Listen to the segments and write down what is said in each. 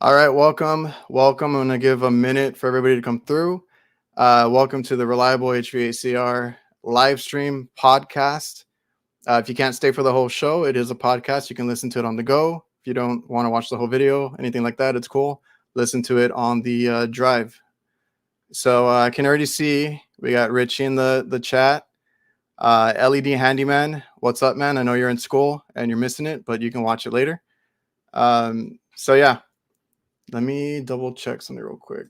All right, welcome. Welcome. I'm going to give a minute for everybody to come through. Welcome to the Reliable HVACR live stream podcast. If you can't stay for the whole show, it is a podcast. You can listen to it on the go. If you don't want to watch the whole video, anything like that, it's cool. Listen to it on the drive. So I can already see we got Richie in the chat. LED Handyman, what's up, man? I know you're in school and you're missing it, but you can watch it later. So yeah, let me double check something real quick.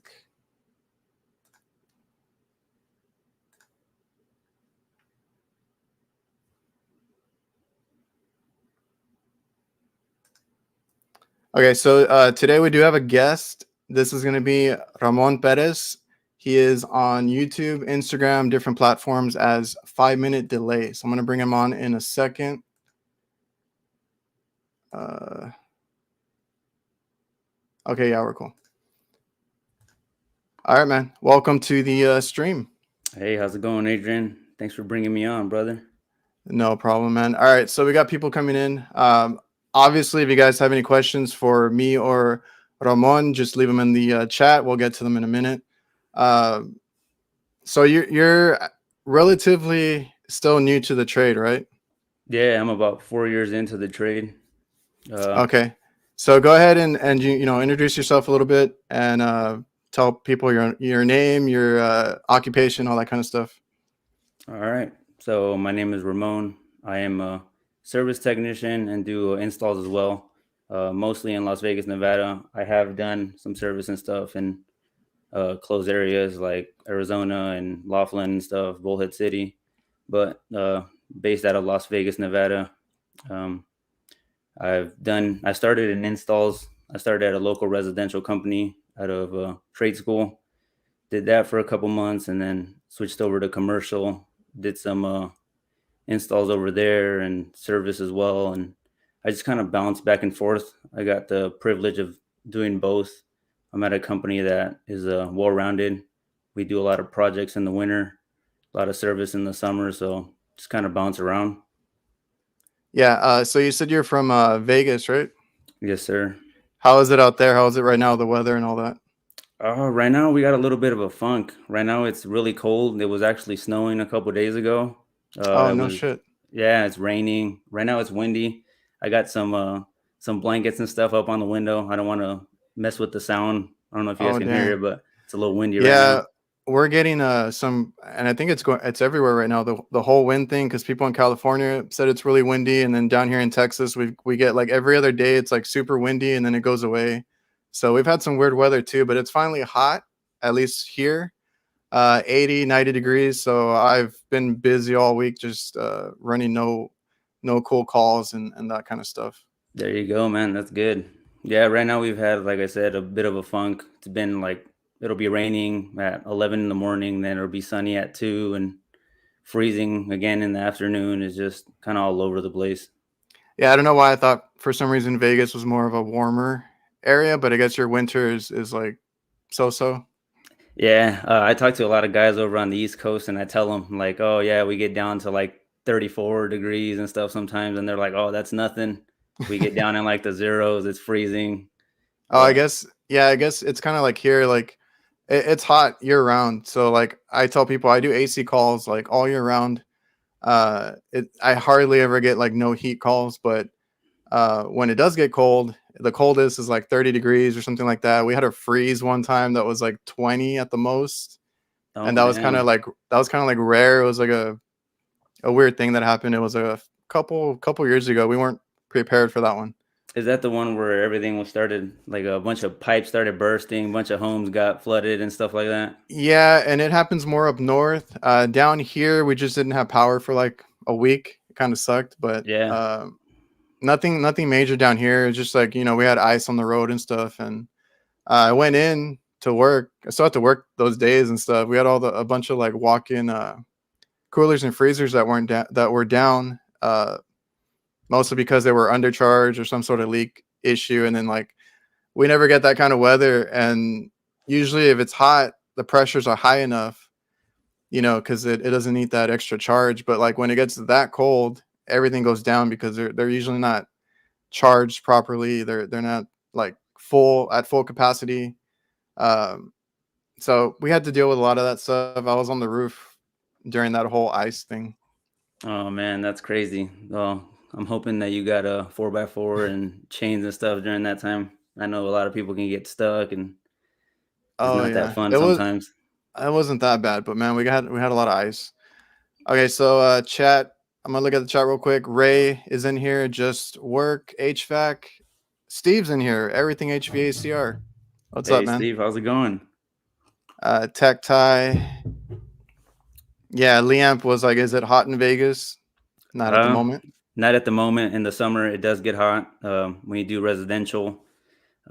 Okay, so today we do have a guest. This is going to be Ramon Perez. He is on YouTube, Instagram, different platforms as 5 Minute Delay. So I'm going to bring him on in a second. Okay, yeah, we're cool. All right, man. Welcome to the stream. Hey, how's it going, Adrian? Thanks for bringing me on, brother. No problem, man. All right, so we got people coming in. Obviously, if you guys have any questions for me or Ramon, just leave them in the chat. We'll get to them in a minute. So you're relatively still new to the trade, right? Yeah, I'm about 4 years into the trade. Okay, so go ahead and you introduce yourself a little bit and tell people your name, your occupation, all that kind of stuff. All right. So my name is Ramon. I am a service technician and do installs as well, mostly in Las Vegas, Nevada. I have done some service and stuff in closed areas like Arizona and Laughlin and stuff, Bullhead City, but based out of Las Vegas, Nevada. I started in installs. I started at a local residential company out of trade school. Did that for a couple months and then switched over to commercial. Did some installs over there and service as well. And I just kind of bounced back and forth. I got the privilege of doing both. I'm at a company that is well-rounded. We do a lot of projects in the winter, a lot of service in the summer. So just kind of bounce around. Yeah. So you said you're from Vegas, right? Yes, sir. How is it out there? How is it right now? The weather and all that. Right now we got a little bit of a funk. Right now it's really cold. It was actually snowing a couple days ago. Oh, It no was shit. Yeah, it's raining. Right now it's windy. I got some blankets and stuff up on the window. I don't want to mess with the sound. I don't know if you guys Oh, can hear dang. it, but it's a little windy right Yeah, now. we're getting some, and I think it's everywhere right now. The whole wind thing, because people in California said it's really windy, and then down here in Texas, we get like every other day it's like super windy, and then it goes away. So we've had some weird weather too, but it's finally hot, at least here, 80, 90 degrees. So I've been busy all week, just running no cool calls and that kind of stuff. There you go, man. That's good. Yeah, right now we've had, like I said, a bit of a funk. It's been like it'll be raining at 11 in the morning, then it'll be sunny at 2 and freezing again in the afternoon. Is just kind of all over the place. Yeah, I don't know why I thought for some reason Vegas was more of a warmer area, but I guess your winter is like so. Yeah, I talk to a lot of guys over on the East Coast, and I tell them like, "Oh yeah, we get down to like 34 degrees and stuff sometimes," and they're like, "Oh, that's nothing." We get down in like the zeros, it's freezing. Oh, I But guess yeah, I guess it's kind of like here, like it's hot year round. So like I tell people I do AC calls like all year round. I hardly ever get like no heat calls, but when it does get cold, the coldest is like 30 degrees or something like that. We had a freeze one time that was like 20 at the most, and oh that was kind of damn, like rare. It was like a weird thing that happened. It was a couple years ago. We weren't prepared for that one. is that the one where everything was started like a bunch of pipes started bursting, a bunch of homes got flooded and stuff like that? Yeah, and it happens more up north. Down here, we just didn't have power for like a week. It kind of sucked, but Yeah. nothing major down here. It's just like we had ice on the road and stuff, and I went in to work. I still had to work those days and stuff. We had a bunch of like walk-in coolers and freezers that were down, mostly because they were undercharged or some sort of leak issue, and then like we never get that kind of weather, and usually if it's hot, the pressures are high enough, because it doesn't need that extra charge. But like when it gets that cold, everything goes down because they're usually not charged properly. They're not like full capacity. Um, so we had to deal with a lot of that stuff. I was on the roof during that whole ice thing. Oh man, that's crazy. Well, I'm hoping that you got a 4x4 and chains and stuff during that time. I know a lot of people can get stuck and it's Oh not that yeah, fun sometimes. it wasn't that bad, but man, we had a lot of ice. Okay, so chat. I'm gonna look at the chat real quick. Ray is in here. Just work HVAC. Steve's in here. Everything HVACR. What's up, Hey man? Steve, how's it going? Tech tie. Yeah, Liamp was like, "Is it hot in Vegas?" Not at the Uh, moment. Not at the moment. In the summer, it does get hot. When you do residential,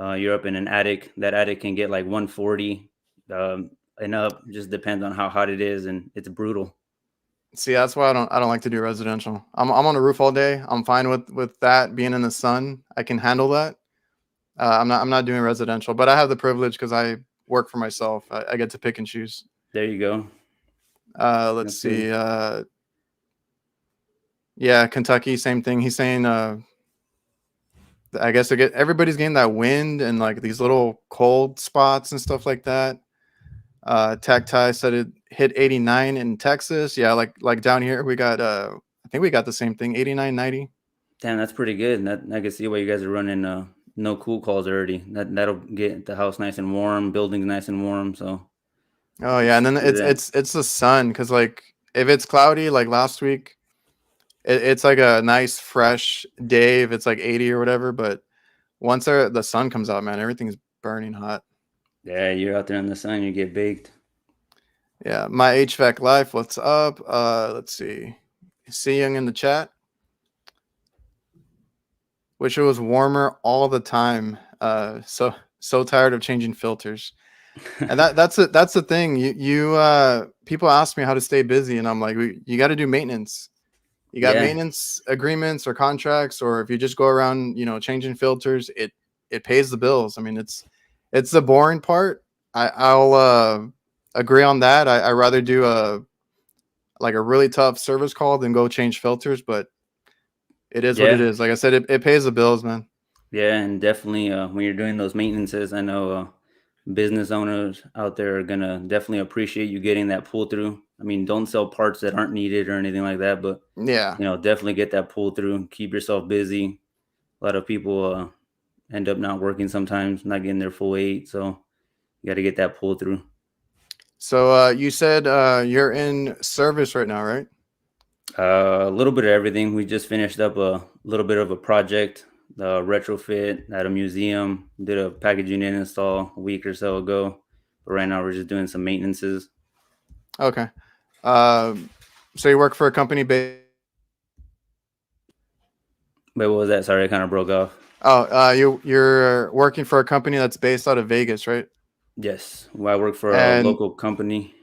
you're up in an attic. That attic can get like 140 and up. Just depends on how hot it is, and it's brutal. See, that's why I don't like to do residential. I'm on the roof all day. I'm fine with that being in the sun. I can handle that. I'm not doing residential, but I have the privilege because I work for myself. I get to pick and choose. There you go. Let's That's good. see. Yeah, Kentucky, same thing. He's saying. I guess everybody's getting that wind and like these little cold spots and stuff like that. Tacti said it hit 89 in Texas. Yeah, like down here we got I think we got the same thing, 89, 90. Damn, that's pretty good. And that I can see why you guys are running no cool calls already. That'll get the house nice and warm, buildings nice and warm. So Oh yeah, and then do it's that. it's it's the sun because like if it's cloudy like last week, it's like a nice fresh day if it's like 80 or whatever. But once the sun comes out, man, everything's burning hot. Yeah, you're out there in the sun, you get baked. Yeah, my HVAC life. What's up? Let's see. Young in the chat. Wish it was warmer all the time. So tired of changing filters. And that's the thing. You people ask me how to stay busy, and I'm like, you got to do maintenance. You got Yeah, maintenance agreements or contracts, or if you just go around, changing filters, it pays the bills. I mean, it's the boring part. I'll agree on that. I rather do a really tough service call than go change filters, but it is what it yeah, is. Like I said, it pays the bills, man. yeah, and definitely when you're doing those maintenances, I know business owners out there are gonna definitely appreciate you getting that pull through. I mean, don't sell parts that aren't needed or anything like that, but Yeah. definitely get that pull through. Keep yourself busy. A lot of people end up not working sometimes, not getting their full 8, so you got to get that pull through. So you said you're in service right now, right? A little bit of everything. We just finished up a little bit of a project, retrofit at a museum. Did a package unit install a week or so ago. But right now we're just doing some maintenances. Okay. So you work for a company based. Wait, what was that? Sorry, I kind of broke off. Oh, you're working for a company that's based out of Vegas, right? Yes, well, I work for a And local company.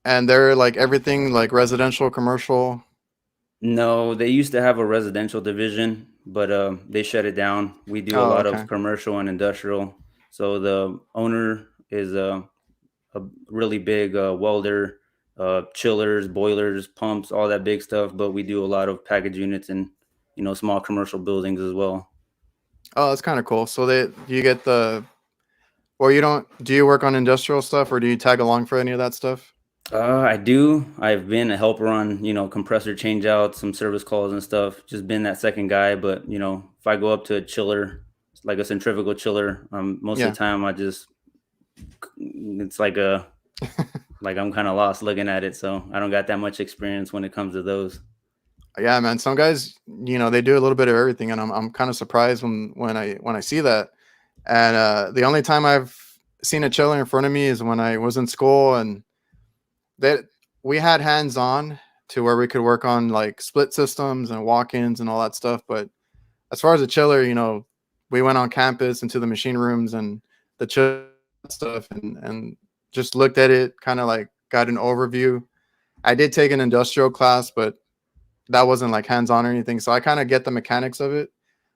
they're like everything like residential, commercial. No, they used to have a residential division, but they shut it down. We do a Oh, lot of okay. commercial and industrial. So the owner is a really big welder, chillers, boilers, pumps, all that big stuff. But we do a lot of package units and small commercial buildings as well. Oh, that's kind of cool. So you get or you don't, do you work on industrial stuff or do you tag along for any of that stuff? I do. I've been a helper on compressor change outs, some service calls and stuff. Just been that second guy. But if I go up to a chiller, like a centrifugal chiller, most of Yeah. the time it's like I'm kind of lost looking at it. So I don't got that much experience when it comes to those. Yeah, man. Some guys, they do a little bit of everything, and I'm kind of surprised when I see that. And the only time I've seen a chiller in front of me is when I was in school, and that we had hands on to where we could work on like split systems and walk-ins and all that stuff. But as far as a chiller, we went on campus into the machine rooms and the chill stuff, and just looked at it, kind of like got an overview. I did take an industrial class, but that wasn't like hands-on or anything. So I kind of get the mechanics of it,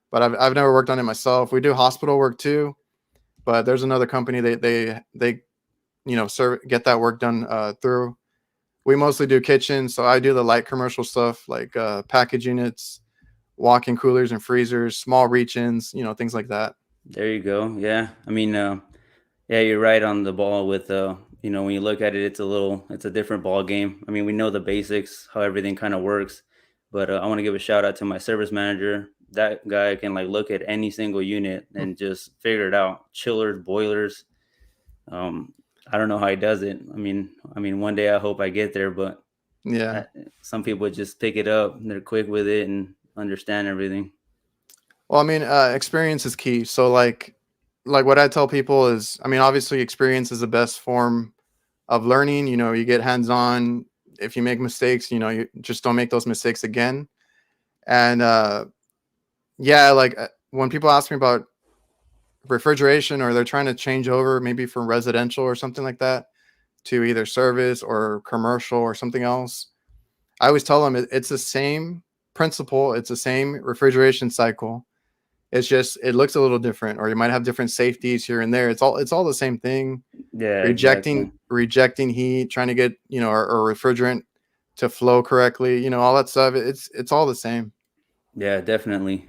but I've never worked on it myself. We do hospital work too, but there's another company they get that work done through. We mostly do kitchen, so I do the light commercial stuff like package units, walk-in coolers and freezers, small reach-ins, things like that. There you go. Yeah. I mean, yeah, you're right on the ball with when you look at it, it's a different ball game. I mean, we know the basics, how everything kind of works, but I want to give a shout out to my service manager. That guy can like look at any single unit and just figure it out. Chillers, boilers. Um, I don't know how he does it. I mean, one day I hope I get there, but Yeah. I, some people just pick it up. And they're quick with it and understand everything. Well, I mean, experience is key. So like what I tell people is, I mean, obviously experience is the best form of learning. You know, you get hands on. If you make mistakes, you know, you just don't make those mistakes again. And yeah, like when people ask me about refrigeration or they're trying to change over maybe from residential or something like that to either service or commercial or something else, I always tell them it's the same principle, it's the same refrigeration cycle. It's just it looks a little different, or you might have different safeties here and there. It's all the same thing. Yeah, Rejecting exactly. rejecting heat, trying to get or refrigerant to flow correctly. All that stuff. It's all the same. Yeah, definitely.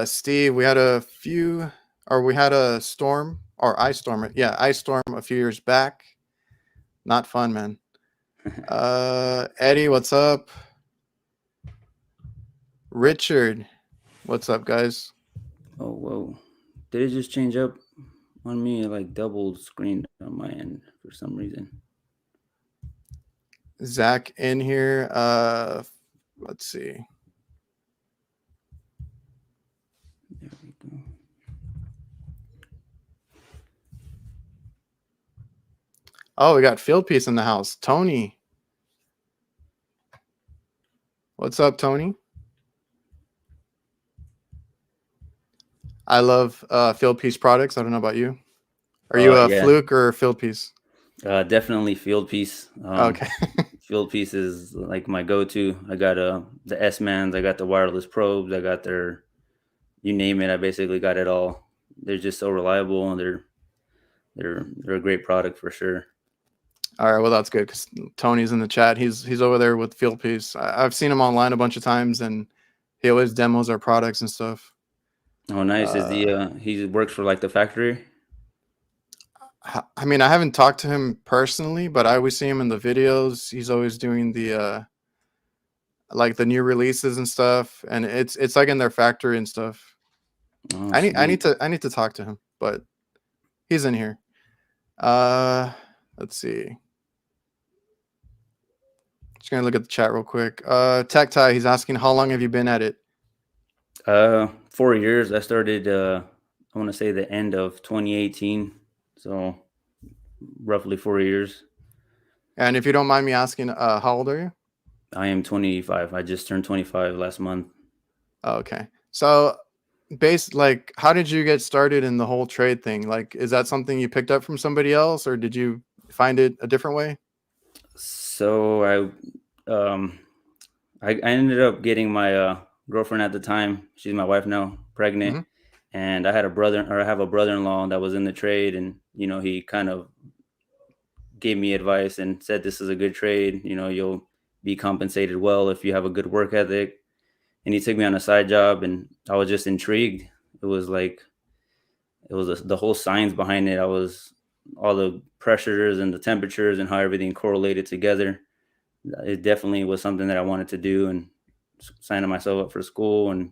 Steve, we had a storm or ice storm. Yeah, ice storm a few years back. Not fun, man. Eddie, what's up? Richard, what's up, guys? Oh, whoa. Did it just change up on me? It like doubled screen on my end for some reason. Zach in here. Let's see. There we go. Oh, we got Field Piece in the house. Tony, what's up, Tony? I love Field Piece products. I don't know about you. Are you a Yeah, Fluke or Field Piece? definitely field piece. Okay. Field piece is like my go-to. I got the S-Mans, I got the wireless probes, I got their, you name it, I basically got it all. They're just so reliable and they're a great product for sure. All right. Well, that's good because Tony's in the chat. He's over there with Field Piece. I've seen him online a bunch of times, and he always demos our products and stuff. Oh, nice. Is Uh, he works for like the factory? I mean, I haven't talked to him personally, but I always see him in the videos. He's always doing the like the new releases and stuff, and it's like in their factory and stuff. Oh, I need to talk to him, but he's in here. Uh, let's see. Just gonna look at the chat real quick. Tech Tie, he's asking how long have you been at it? 4 years. I started I want to say the end of 2018. So roughly 4 years. And if you don't mind me asking, how old are you? I am 25. I just turned 25 last month. Oh, okay. So, like, how did you get started in the whole trade thing? Like, is that something you picked up from somebody else, or did you find it a different way? So um I ended up getting my girlfriend at the time. She's my wife now, pregnant, Hmm. and I have a brother-in-law that was in the trade, and he kind of gave me advice and said this is a good trade. You'll be compensated well if you have a good work ethic. And he took me on a side job, and I was just intrigued. It was like the whole science behind it. I was all the pressures and the temperatures and how everything correlated together. It definitely was something that I wanted to do, and signing myself up for school and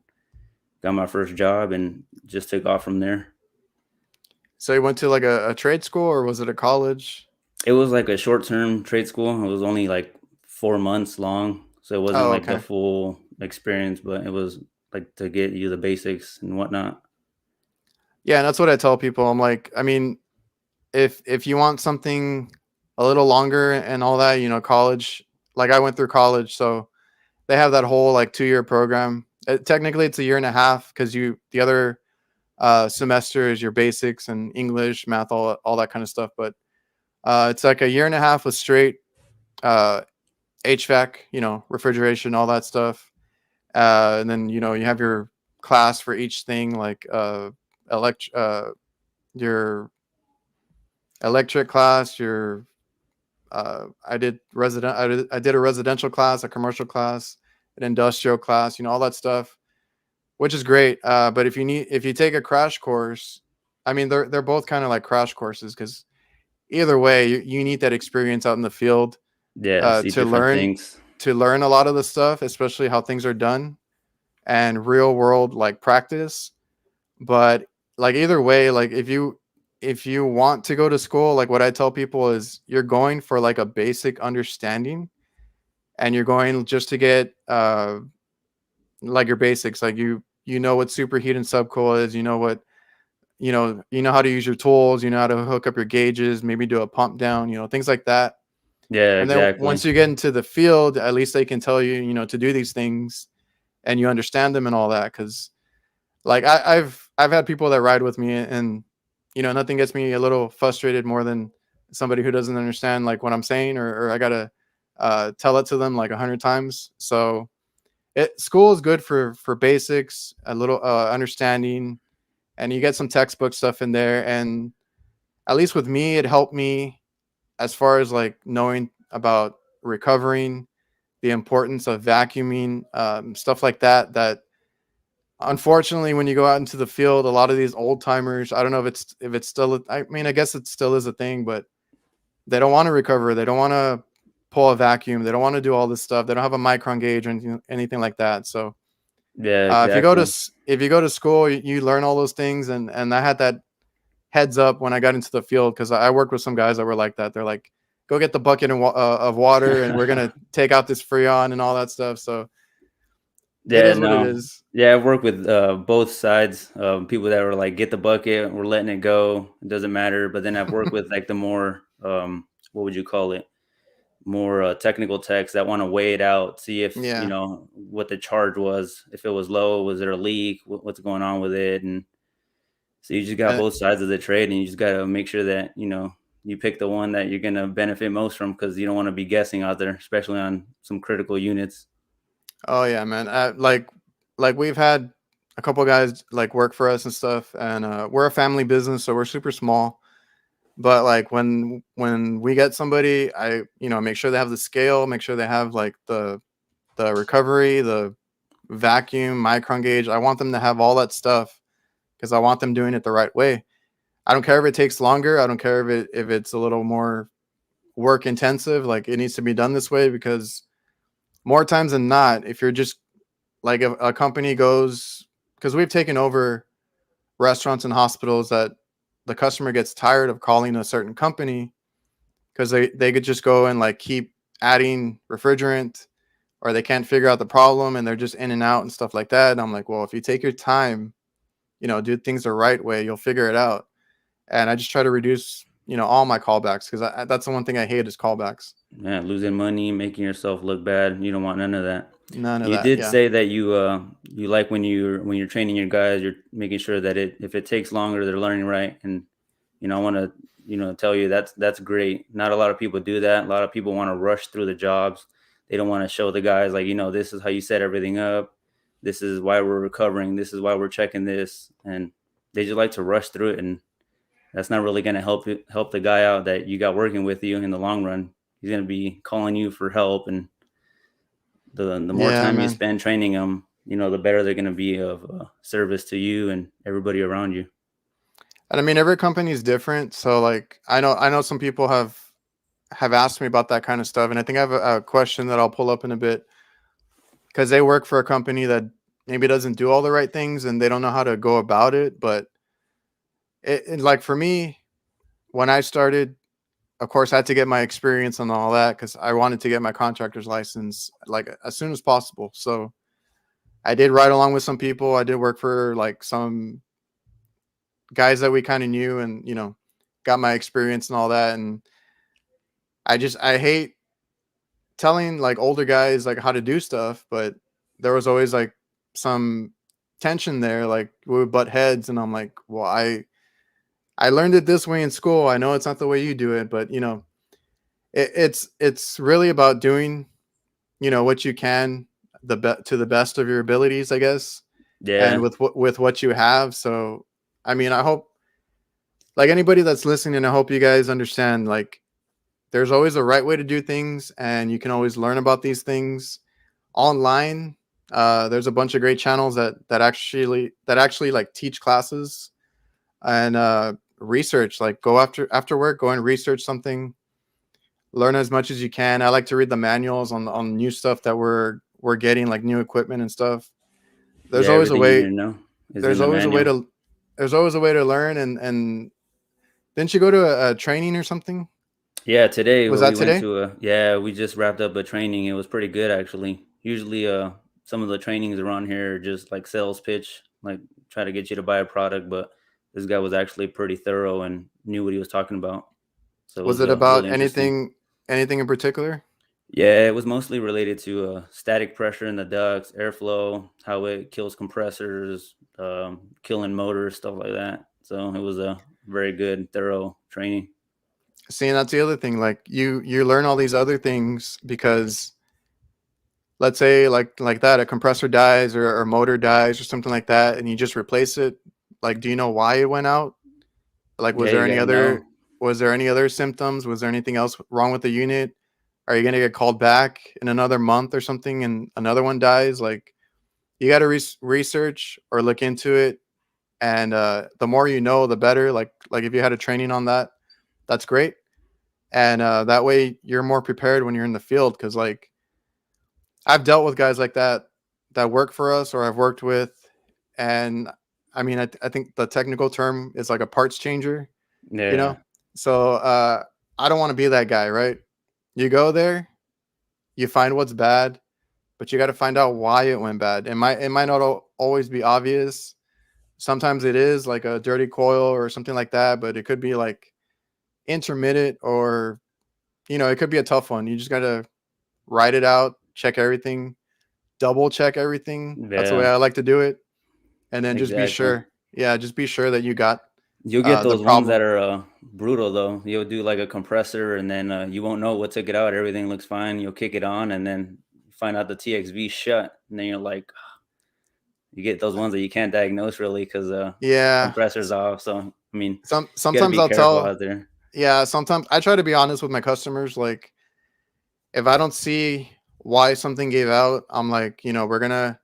got my first job and just took off from there. So you went to like a trade school, or was it a college? It was like a short-term trade school. It was only like 4 months long, so it wasn't Oh, like the okay. full experience, but it was like to get you the basics and whatnot. Yeah, and that's what I tell people. I'm like, I mean, if you want something a little longer and all that, college. Like I went through college, so they have that whole like 2 year program. Technically, it's a year and a half because the other semester is your basics and English, math, all that kind of stuff. But it's like a year and a half with straight uh, HVAC, refrigeration, all that stuff. And then you have your class for each thing, like your electric class, your I did a residential class, a commercial class, an industrial class, all that stuff. which is great. But if you take a crash course, I mean, they're both kind of like crash courses because either way, you need that experience out in the field Yeah, see to different learn things. a lot of the stuff, especially how things are done and real world like practice. But like either way, like if you want to go to school, like what I tell people is you're going for like a basic understanding and you're going just to get like your basics, like you know what superheat and subcool is, you know what you know how to use your tools, you know how to hook up your gauges, maybe do a pump down, things like that. Yeah, And then exactly. once you get into the field, at least they can tell you, to do these things and you understand them and all that. Because like I've had people that ride with me, and nothing gets me a little frustrated more than somebody who doesn't understand like what I'm saying, or I gotta tell it to them like 100 times. So school is good for basics, a little understanding, and you get some textbook stuff in there. And at least with me, it helped me as far as like knowing about recovering, the importance of vacuuming, stuff like that. That unfortunately, when you go out into the field, a lot of these old timers, I don't know if it's still. I mean, I guess it still is a thing, but they don't want to recover. They don't want to pull a vacuum. They don't want to do all this stuff. They don't have a micron gauge or anything like that. So Yeah, if you go to exactly. if you go to school, you learn all those things. And I had that heads up when I got into the field because I worked with some guys that were like that. They're like, go get the bucket of water, and we're gonna take out this freon and all that stuff. So it Yeah, is what it no. is. Yeah, I've worked with both sides. People that were like, get the bucket, we're letting it go. It doesn't matter. But then I've worked with like the more, what would you call it? More technical techs that want to weigh it out, see if, Yeah. what the charge was. If it was low, was there a leak? What's going on with it? And so you just got And both sides of the trade, and you just got to make sure that, you pick the one that you're going to benefit most from because you don't want to be guessing out there, especially on some critical units. oh yeah, man. Like we've had a couple guys like work for us and stuff, and we're a family business, so we're super small. But like when we get somebody, I make sure they have the scale, make sure they have like the recovery, the vacuum, micron gauge. I want them to have all that stuff because I want them doing it the right way. I don't care if it takes longer. I don't care if it's a little more work intensive. Like it needs to be done this way because more times than not, if you're just like a company goes, because we've taken over restaurants and hospitals that the customer gets tired of calling a certain company because they could just go and like keep adding refrigerant, or they can't figure out the problem and they're just in and out and stuff like that. And I'm like, well, if you take your time, do things the right way, you'll figure it out. And I just try to reduce, all my callbacks because that's the one thing I hate is callbacks. Yeah, losing money, making yourself look bad. You don't want none of that. None of You that. did Yeah. say that you like when you're training your guys, you're making sure that if it takes longer, they're learning right. And I want to tell you that's great. Not a lot of people do that. A lot of people want to rush through the jobs. They don't want to show the guys like this is how you set everything up. This is why we're recovering. This is why we're checking this, and they just like to rush through it. And that's not really going to help the guy out that you got working with you in the long run. He's going to be calling you for help, and the more Yeah, time you man. spend training them, the better they're going to be of service to you and everybody around you. And I mean, every company is different. So like, I know some people have asked me about that kind of stuff, and I think I have a question that I'll pull up in a bit because they work for a company that maybe doesn't do all the right things and they don't know how to go about it. But like for me, when I started, of course, I had to get my experience and all that because I wanted to get my contractor's license like as soon as possible. So I did ride along with some people. I did work for like some guys that we kind of knew, and got my experience and all that. And I hate telling like older guys like how to do stuff, but there was always like some tension there. Like we would butt heads, and I'm like, well, I learned it this way in school. I know it's not the way you do it, but it's really about doing what you can to the best of your abilities, I guess, and Yeah, with what you have. So I mean, I hope like anybody that's listening, I hope you guys understand like there's always a right way to do things, and you can always learn about these things online. There's a bunch of great channels that actually like teach classes and research. Like go after work, go and research something, learn as much as you can. I like to read the manuals on new stuff that we're getting, like new equipment and stuff. There's Yeah, always a everything you need way. to know is in There's the always a way manual. to. There's always a way to learn. And didn't you go to a training or something? Yeah, today Was we that went today? to a yeah, we just wrapped up a training. It was pretty good actually. Usually some of the trainings around here are just like sales pitch, like try to get you to buy a product, but this guy was actually pretty thorough and knew what he was talking about. So it Was was it really about interesting. anything in particular? Yeah, it was mostly related to static pressure in the ducts, airflow, how it kills compressors, killing motors, stuff like that. So it was a very good, thorough training. See, and that's the other thing. Like you learn all these other things because let's say like that a compressor dies or motor dies or something like that, and you just replace it. Like, do you know why it went out? Like, Yeah, you gotta know. was there any other symptoms? Was there anything else wrong with the unit? Are you gonna get called back in another month or something, and another one dies? Like, you got to research or look into it, and the more you know, the better. Like if you had a training on that, that's great, and that way you're more prepared when you're in the field. Because like I've dealt with guys like that work for us, or I've worked with, and I mean I think the technical term is like a parts changer, you Yeah, know. So I don't want to be that guy, right? You go there, you find what's bad, but you got to find out why it went bad. It might not always be obvious. Sometimes it is like a dirty coil or something like that, but it could be like intermittent, or it could be a tough one. You just got to write it out, check everything, double check everything. That's the way yeah, I like to do it, and then just be exactly. sure. Yeah, just be sure that you got You'll get the those ones that problem. are brutal though. You'll do like a compressor, and then you won't know what took it out. Everything looks fine. You'll kick it on, and then find out the TXV shut, and then you're like, you get those ones that you can't diagnose really because Yeah. compressor's off. So I mean, you got to Sometimes be I'll careful tell. out there. Yeah, sometimes I try to be honest with my customers. Like, if I don't see why something gave out, I'm like, we're gonna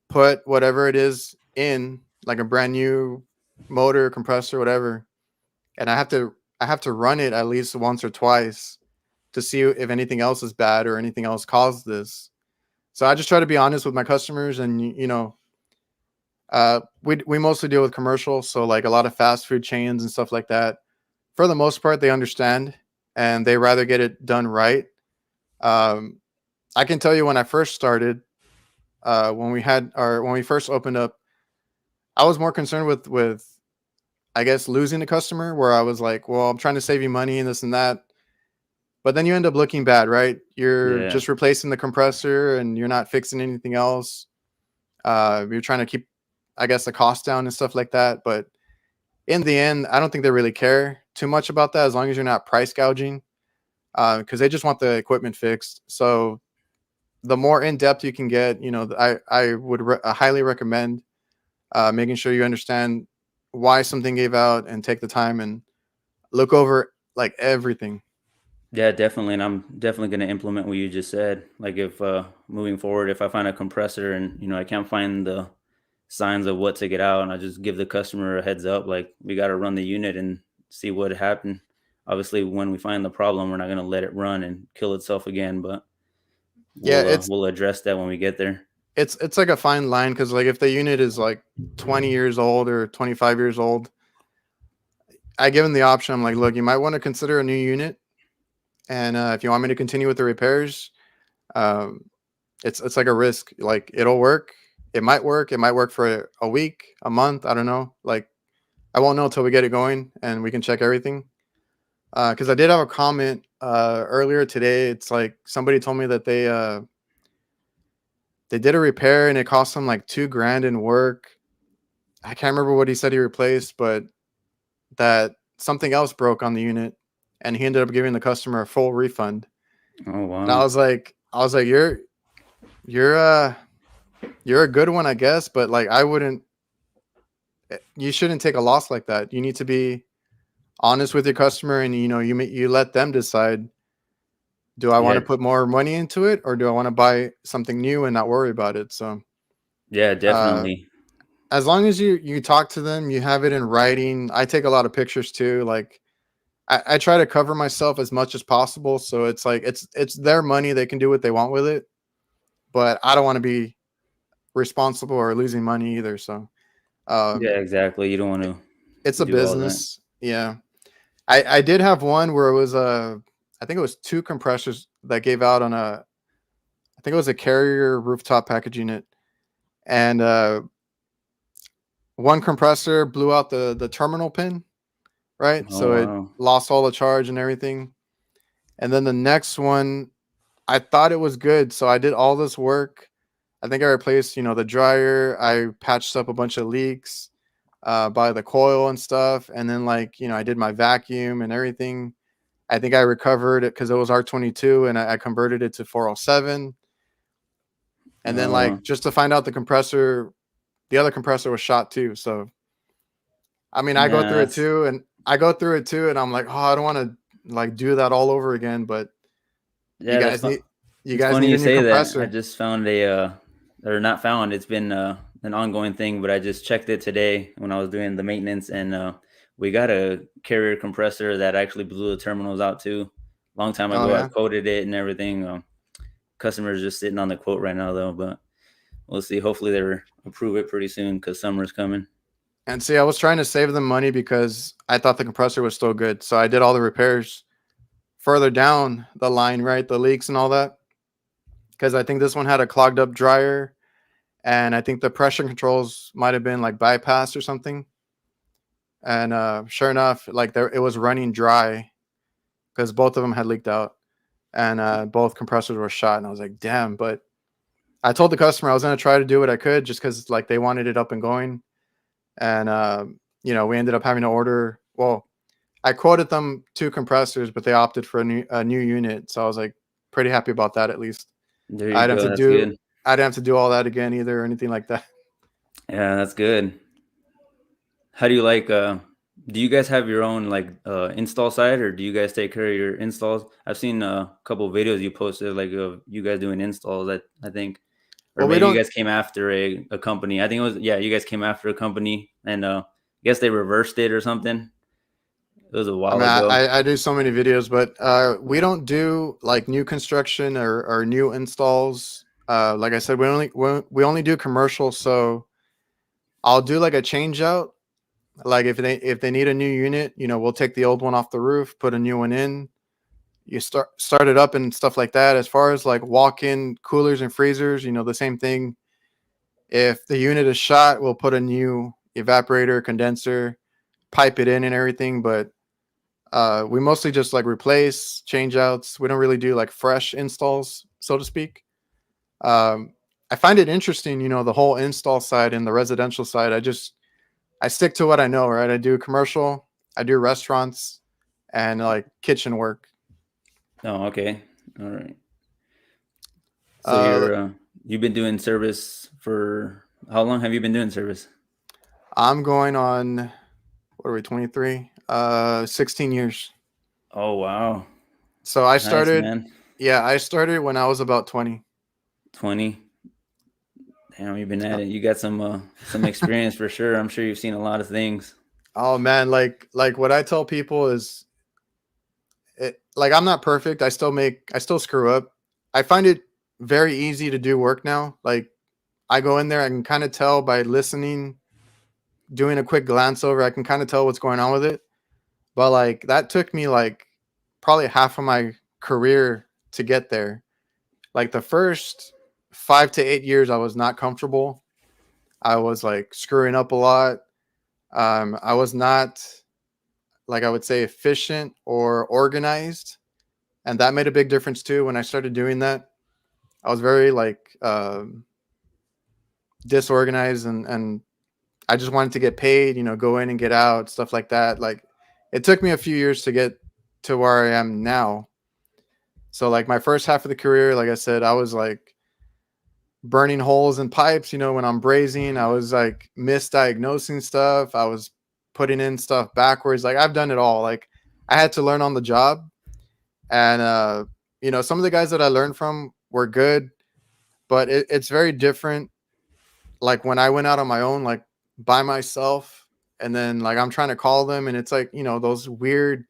put whatever it is in, like a brand new motor, compressor, whatever, and I have to run it at least once or twice to see if anything else is bad or anything else caused this. So I just try to be honest with my customers, and we mostly deal with commercial, so like a lot of fast food chains and stuff like that. For the most part, they understand and they rather get it done right. Um, I can tell you when I first started, when we first opened up, I was more concerned with I guess losing the customer. Where I was like, well, I'm trying to save you money and this and that, but then you end up looking bad, right? You're Yeah, just replacing the compressor and you're not fixing anything else. You're trying to keep, I guess, the cost down and stuff like that. But in the end, I don't think they really care too much about that as long as you're not price gouging, because they just want the equipment fixed. So the more in depth you can get, I would highly recommend making sure you understand why something gave out and take the time and look over like everything. yeah, definitely. And I'm definitely going to implement what you just said. Like if moving forward, if I find a compressor and I can't find the signs of what to get out, and I just give the customer a heads up, like we got to run the unit and see what happened. Obviously, when we find the problem, we're not going to let it run and kill itself again, but Yeah, we'll address that when we get there. it's like a fine line, because like if the unit is like 20 years old or 25 years old, I give them the option. I'm like, look, you might want to consider a new unit, and if you want me to continue with the repairs, um, it's like a risk. Like, it'll work. It might work. It might work for a week, a month. I don't know. Like, I won't know until we get it going and we can check everything. Because I did have a comment earlier today. It's like somebody told me that they did a repair and it cost them like 2 grand in work. I can't remember what he said he replaced, but that something else broke on the unit, and he ended up giving the customer a full refund. Oh And I wow. was like, you're uh you're a good one, I guess, but like I wouldn't. You shouldn't take a loss like that. You need to be honest with your customer, and you let them decide do I want Yeah, to put more money into it, or do I want to buy something new and not worry about it? So yeah, uh, definitely. as long as you talk to them, you have it in writing. I take a lot of pictures too. Like I try to cover myself as much as possible. So it's like it's their money. They can do what they want with it, but I don't want to be responsible or losing money either. So Yeah, um, exactly. You don't want to it's a do all that. business. Yeah. I did have one where it was I think it was two compressors that gave out on a I think it was a carrier rooftop package unit, and one compressor blew out the terminal pin, right? Oh So it wow. lost all the charge and everything. And then the next one, I thought it was good, so I did all this work. I think I replaced, the dryer. I patched up a bunch of leaks by the coil and stuff, and then I did my vacuum and everything. I think I recovered it because it was R22, and I converted it to 407. And then Oh just to find out the other compressor was shot too. So I mean, man, that's I go through it too, and I'm like, oh, I don't want to do that all over again. But you yeah, that's guys fun. need you It's guys funny need you a new say that. I compressor. just found a or not found. It's been an ongoing thing, but I just checked it today when I was doing the maintenance, and we got a carrier compressor that actually blew the terminals out too. Long time Oh ago, I yeah, quoted it and everything. Customers just sitting on the quote right now though, but we'll see. Hopefully, they approve it pretty soon because summer's coming. and see, I was trying to save them money because I thought the compressor was still good, so I did all the repairs further down the line, right, the leaks and all that. Because I think this one had a clogged up dryer, and I think the pressure controls might have been like bypassed or something. And sure enough, like there it was running dry because both of them had leaked out, and both compressors were shot. And I was like, damn. But I told the customer I was gonna try to do what I could just because like they wanted it up and going, and we ended up having to order. Well, I quoted them two compressors, but they opted for a new unit, so I was like pretty happy about that at least. There you I didn't have go. to That's do good. I didn't have to do all that again either or anything like that. Yeah, that's good. How do you like do you guys have your own like install site, or do you guys take care of your installs? I've seen a couple of videos you posted like of you guys doing installs, I think. Or Well, we maybe you don't. guys came after a company. I think it was, yeah, you guys came after a company, and I guess they reversed it or something. It was a I mean, while ago. I do so many videos, but we don't do like new construction or new installs. Like I said, we only do commercial. So I'll do like a change out. Like if they need a new unit, we'll take the old one off the roof, put a new one in. You start it up and stuff like that. As far as like walk-in coolers and freezers, the same thing. If the unit is shot, we'll put a new evaporator, condenser, pipe it in and everything. But we mostly just like replace change outs. We don't really do like fresh installs, so to speak. Um, I find it interesting, the whole install side and the residential side. I stick to what I know, right? I do commercial, I do restaurants, and like kitchen work. Oh, okay. All right. So Uh, you've been doing service for how long have you been doing service? I'm going on what are we 23? 16 years. Oh wow. So I Nice, started, man. yeah, I started when I was about 20. 20. Damn, you've been at it. You got some experience for sure. I'm sure you've seen a lot of things. Oh man, like what I tell people is like I'm not perfect. I still screw up. I find it very easy to do work now. Like I go in there, I can kind of tell by listening, doing a quick glance over, I can kind of tell what's going on with it. But like that took me like probably half of my career to get there. Like the first 5 to 8 years, I was not comfortable. I was like screwing up a lot. I was not like I would say efficient or organized, and that made a big difference too. When I started doing that, I was very like disorganized, and I just wanted to get paid, go in and get out, stuff like that. Like it took me a few years to get to where I am now. So like my first half of the career, like I said, I was like burning holes in pipes, when I'm brazing, I was like misdiagnosing stuff. I was putting in stuff backwards. Like I've done it all. Like I had to learn on the job. And some of the guys that I learned from were good, but it's very different. Like when I went out on my own, like by myself, and then like I'm trying to call them, and it's like those weird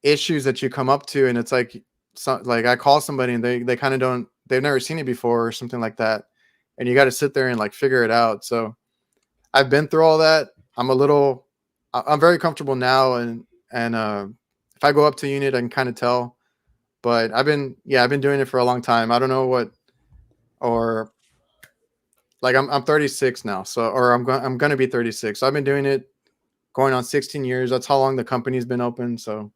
issues that you come up to, and it's like like I call somebody and they kind of don't, they've never seen it before or something like that, and you got to sit there and like figure it out. So I've been through all that. I'm very comfortable now, and if I go up to unit, I can kind of tell. But I've been doing it for a long time. I don't know what, or like I'm 36 now, so or I'm gonna be 36. So I've been doing it going on 16 years. That's how long the company's been open. So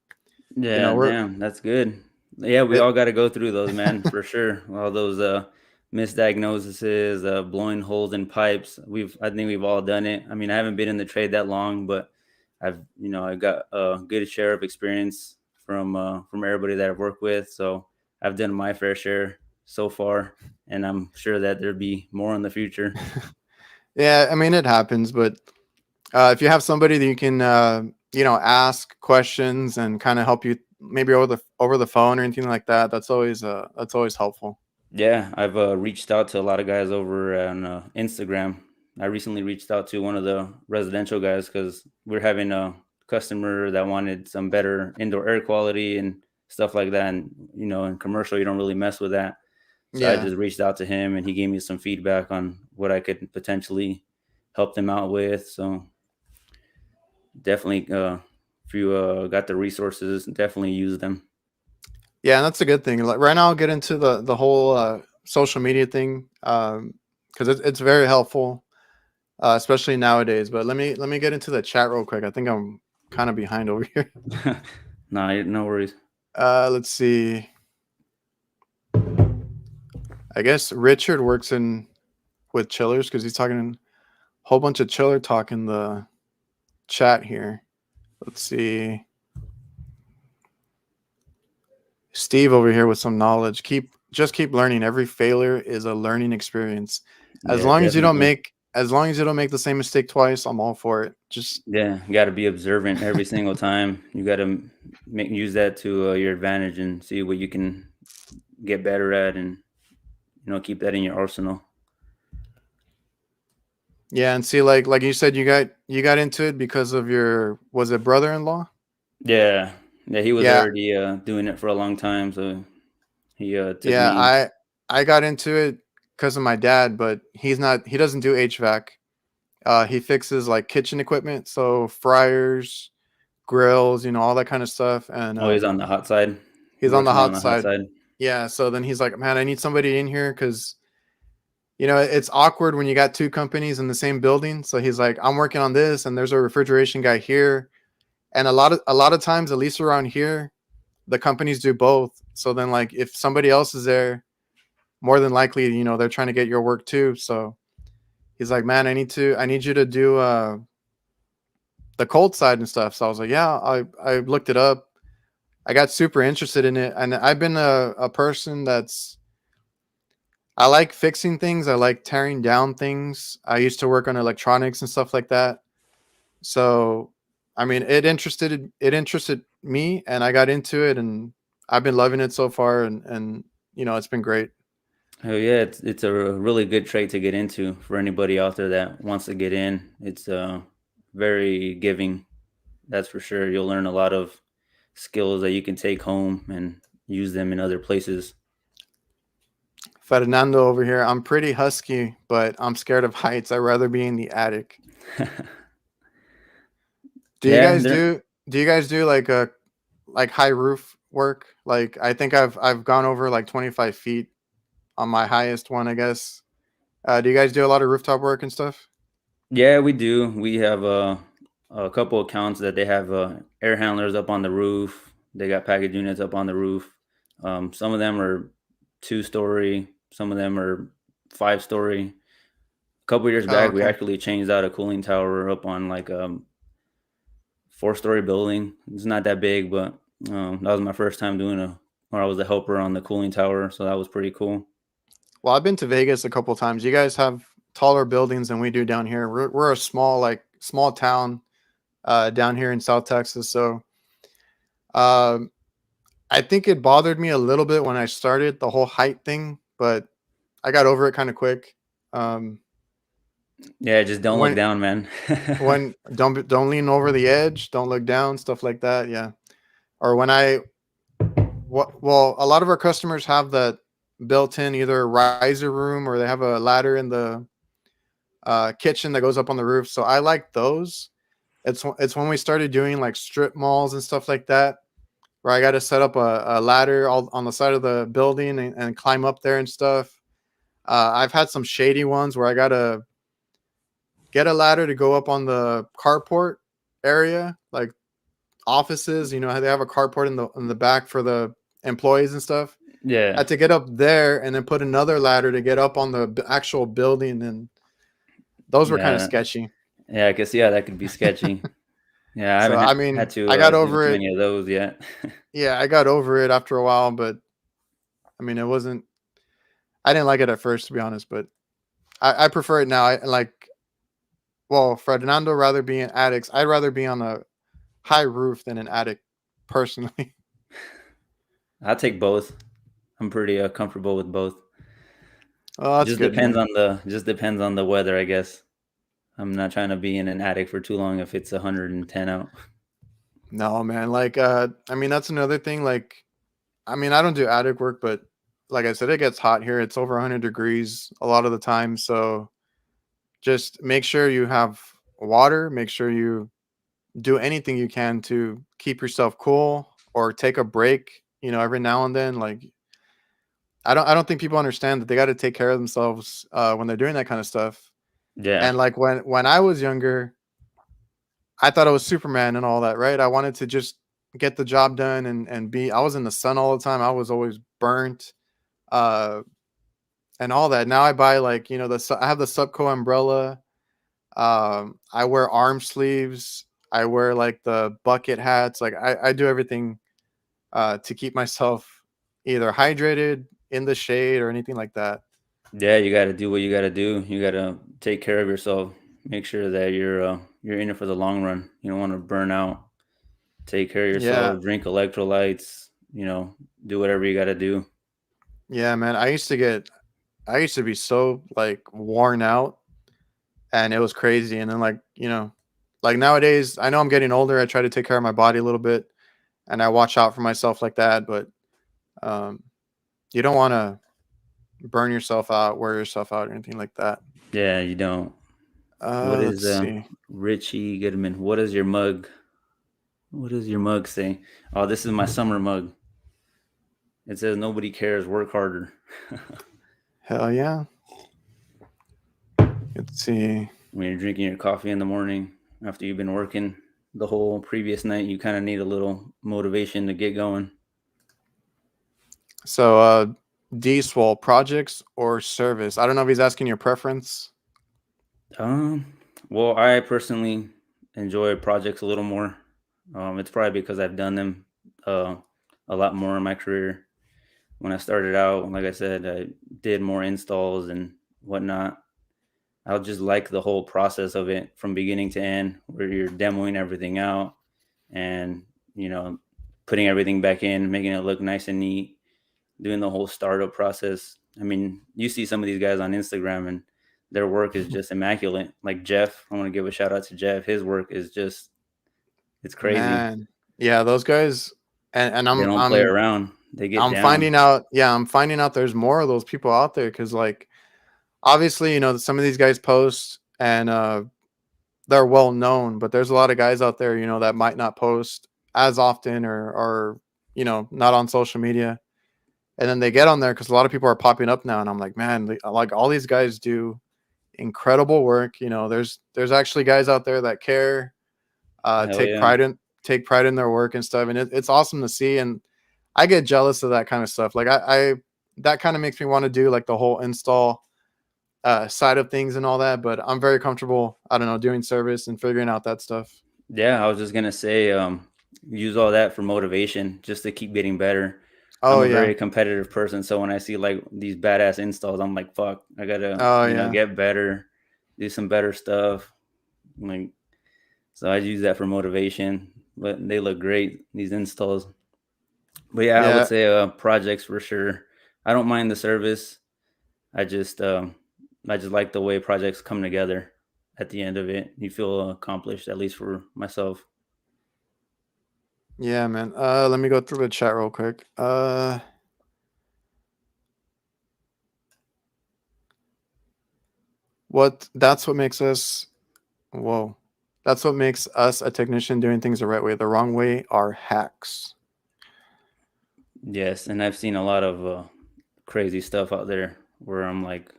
Yeah, we're damn, that's good. Yeah, we it. all got to go through those, man, for sure. All those misdiagnoses, blowing holes in pipes. I think we've all done it. I mean, I haven't been in the trade that long, but I got a good share of experience from everybody that I've worked with. So I've done my fair share so far, and I'm sure that there'll be more in the future. Yeah, I mean it happens, but if you have somebody that you can ask questions and kind of help you maybe over the phone or anything like that, that's always helpful. Yeah, I've reached out to a lot of guys over on Instagram. I recently reached out to one of the residential guys because we're having a customer that wanted some better indoor air quality and stuff like that. And, in commercial, you don't really mess with that. So I Yeah. just reached out to him and he gave me some feedback on what I could potentially help them out with. So definitely, if you got the resources, definitely use them. Yeah, and that's a good thing. Like right now, I'll get into the whole social media thing because it's very helpful, especially nowadays. But let me get into the chat real quick. I think I'm kind of behind over here. No, no worries. Let's see. I guess Richard works in with chillers because he's talking a whole bunch of chiller talk in the chat here. Let's see. Steve over here with some knowledge. Keep learning. Every failure is a learning experience. Yeah, definitely. As long as you don't make the same mistake twice, I'm all for it. Just Yeah, you got to be observant every single time. You got to make use that to your advantage and see what you can get better at, and keep that in your arsenal. yeah, and see like you said you got into it because of your, was it brother-in-law? Yeah, yeah, he was Yeah. already doing it for a long time, so he took Yeah, me. I got into it because of my dad, but he doesn't do HVAC. He fixes like kitchen equipment, so fryers, grills, all that kind of stuff. And Oh, he's on the hot side. He he's on works the more on hot the hot side. side. Yeah, so then he's like, man, I need somebody in here because it's awkward when you got two companies in the same building. So he's like, I'm working on this, and there's a refrigeration guy here, and a lot of times, at least around here, the companies do both. So then, like, if somebody else is there, more than likely, they're trying to get your work too. So he's like, man, I need you to do the cold side and stuff. So I was like, yeah, I looked it up. I got super interested in it, and I've been a person that's, I like fixing things. I like tearing down things. I used to work on electronics and stuff like that. So, I mean, it interested me, and I got into it, and I've been loving it so far, and it's been great. Oh yeah, it's a really good trait to get into for anybody out there that wants to get in. It's very giving, that's for sure. You'll learn a lot of skills that you can take home and use them in other places. Fernando over here. I'm pretty husky, but I'm scared of heights. I'd rather be in the attic. Do you Yeah, guys do do you guys do like a like high roof work? Like I think I've gone over like 25 feet on my highest one, I guess. Do you guys do a lot of rooftop work and stuff? yeah, we do. We have a couple accounts that they have air handlers up on the roof. They got package units up on the roof. Some of them are 2 story. Some of them are 5 story. A couple years Oh, back, we okay. actually changed out a cooling tower up on like 4 story building. It's not that big, but that was my first time doing or I was a helper on the cooling tower, so that was pretty cool. Well, I've been to Vegas a couple times. You guys have taller buildings than we do down here. We're a small town down here in South Texas. So um I think it bothered me a little bit when I started the whole height thing, but I got over it kind of quick. Um, Yeah, just don't look when down, man. don't lean over the edge, don't look down, stuff like that. Yeah. Or when I what well, a lot of our customers have that built-in either riser room or they have a ladder in the kitchen that goes up on the roof. So I like those. It's when we started doing like strip malls and stuff like that, where I got to set up a ladder all on the side of the building and climb up there and stuff. I've had some shady ones where I got to get a ladder to go up on the carport area, like offices. You know, they have a carport in the back for the employees and stuff. I Yeah, had to get up there and then put another ladder to get up on the actual building, and those were kind of yeah, sketchy. yeah. I can see how that could be sketchy. Yeah, I So haven't I had mean, to I got do over too it. many of those yet. Yeah, I got over it after a while, but I mean, it wasn't. I didn't like it at first, to be honest, but I prefer it now. I like. Well, Ferdinando rather be in attics. I'd rather be on a high roof than an attic, personally. I'll take both. I'm pretty comfortable with both. Oh, that's good, man. Just depends on the weather, I guess. I'm not trying to be in an attic for too long if it's 110 out. No, man. Like, I mean, that's another thing. Like, I mean, I don't do attic work, but like I said, it gets hot here. It's over 100 degrees a lot of the time. So just make sure you have water. Make sure you do anything you can to keep yourself cool or take a break. You know, every now and then. Like, I don't think people understand that they got to take care of themselves when they're doing that kind of stuff. Yeah, And like when I was younger, I thought I was Superman and all that, right? I wanted to just get the job done and be. I was in the sun all the time. I was always burnt, uh, and all that. Now I buy like I have the Subco umbrella. I wear arm sleeves. I wear like the bucket hats. Like I do everything to keep myself either hydrated in the shade or anything like that. yeah. You got to do what you got to do. You got to take care of yourself. Make sure that you're in it for the long run. You don't want to burn out. Take care of Yeah, yourself. Drink electrolytes. Do whatever you got to do. yeah, man. I used to be so like worn out and it was crazy. And then like nowadays, I know I'm getting older. I try to take care of my body a little bit and I watch out for myself like that. But um, you don't want to burn yourself out, wear yourself out, or anything like that. Yeah, you don't. What is Let's see. Richie Goodman? What is your mug? What does your mug say? Oh, this is my summer mug. It says nobody cares, work harder. Hell yeah. Let's see. When you're drinking your coffee in the morning after you've been working the whole previous night, you kind of need a little motivation to get going. So, D-Swole projects or service? I don't know if he's asking your preference. Um, well, I personally enjoy projects a little more. It's probably because I've done them uh, a lot more in my career. When I started out, like I said, I did more installs and whatnot. I just like the whole process of it from beginning to end, where you're demoing everything out and you know putting everything back in, making it look nice and neat, doing the whole startup process. I mean, you see some of these guys on Instagram and their work is just immaculate. Like Jeff, I want to give a shout out to Jeff. His work is just it's crazy. Man, yeah, those guys, and They don't play around. They get I'm down. finding out. Yeah, I'm finding out there's more of those people out there because like obviously some of these guys post and they're well known, but there's a lot of guys out there that might not post as often or not on social media, and then they get on there because a lot of people are popping up now, and I'm like, man, like all these guys do incredible work. There's actually guys out there that care, Hell yeah. take pride in their work and stuff, and it's awesome to see. And I get jealous of that kind of stuff. Like I that kind of makes me want to do like the whole install side of things and all that. But I'm very comfortable, I don't know, doing service and figuring out that stuff. Yeah, I was just gonna say, use all that for motivation, just to keep getting better. I'm Oh a yeah. very competitive person, so when I see like these badass installs, I'm like, fuck, I gotta, Oh yeah. get better, do some better stuff. Like, so I use that for motivation. But they look great, these installs. But yeah, I would Yeah, say projects for sure. I don't mind the service. I just um, I just like the way projects come together. At the end of it, you feel accomplished. At least for myself. yeah, man. Let me go through the chat real quick. What? That's what makes us. Whoa. That's what makes us a technician doing things the right way. The wrong way are hacks. Yes, and I've seen a lot of crazy stuff out there where I'm like,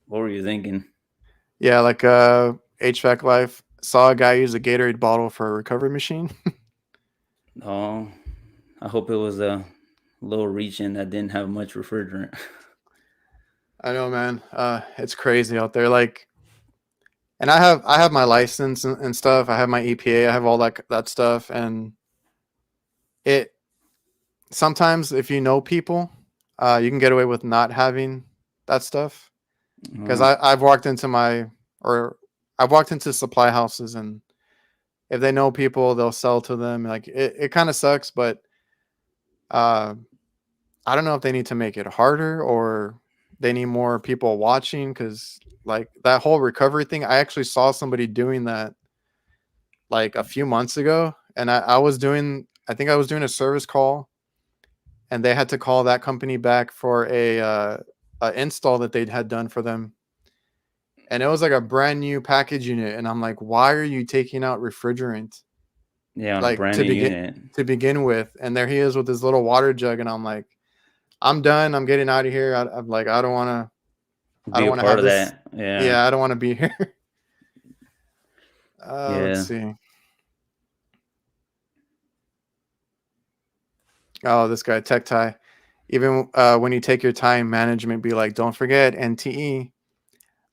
what were you thinking? Yeah, like HVAC Life saw a guy use a Gatorade bottle for a recovery machine. Oh, I hope it was a low region that didn't have much refrigerant. I know, man. It's crazy out there. Like, and I have my license and stuff. I have my EPA. I have all that stuff. And it sometimes if you know people, you can get away with not having that stuff. Because Oh, I've walked into or I've walked into supply houses, and if they know people, they'll sell to them. Like it kind of sucks, but uh, I don't know if they need to make it harder or they need more people watching. Because like that whole recovery thing, I actually saw somebody doing that like a few months ago, and I think I was doing a service call, and they had to call that company back for a install that they had done for them, and it was like a brand new package unit, and I'm like, why are you taking out refrigerant yeah, on a like brand new unit. to begin with? And there he is with his little water jug, and I'm like, I'm done, I'm getting out of here. I'm like, I Be don't a want to part have of this. that. Yeah, Yeah, I don't want to be here. Let's yeah, see. Oh, this guy tech tie. Even when you take your time, management be like, don't forget NTE.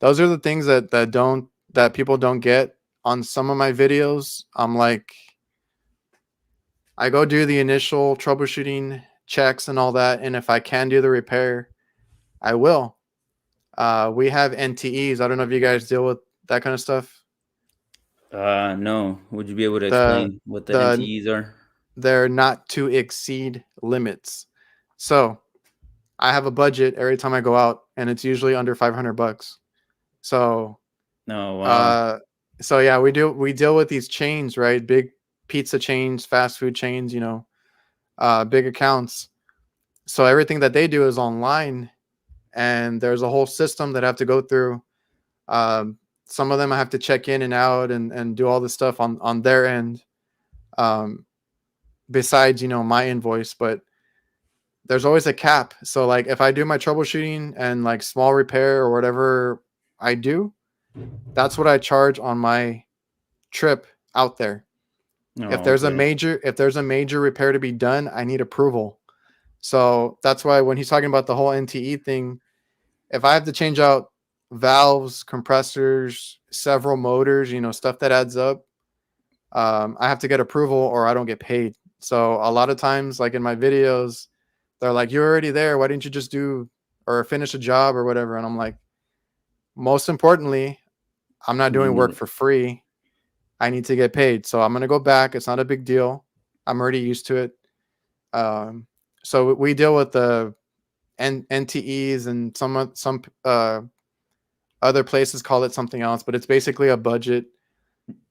Those are the things that people don't get on some of my videos. I'm like, I go do the initial troubleshooting checks and all that, and if I can do the repair, I will. We have NTEs. I don't know if you guys deal with that kind of stuff. no. Would you be able to The explain what the the NTEs are? they're not to exceed limits. So I have a budget every time I go out, and it's usually under $500. So No, wow. Uh, so yeah, we deal with these chains, right? Big pizza chains, fast food chains, big accounts. So everything that they do is online, and there's a whole system that I have to go through. Um, some of them I have to check in and out and do all this stuff on their end. Um, besides, my invoice, but there's always a cap. So like if I do my troubleshooting and like small repair or whatever I do, that's what I charge on my trip out there. If Oh, there's a okay. major repair to be done, I need approval. So that's why when he's talking about the whole NTE thing, if I have to change out valves, compressors, several motors, stuff that adds up, I have to get approval or I don't get paid. So a lot of times, like in my videos, they're like, "You're already there. Why didn't you just do or finish a job or whatever?" And I'm like, most importantly, I'm not You doing need work it. for free. I need to get paid. So I'm gonna go back. It's not a big deal. I'm already used to it. Um, so we deal with the NTEs, and some other places call it something else, but it's basically a budget.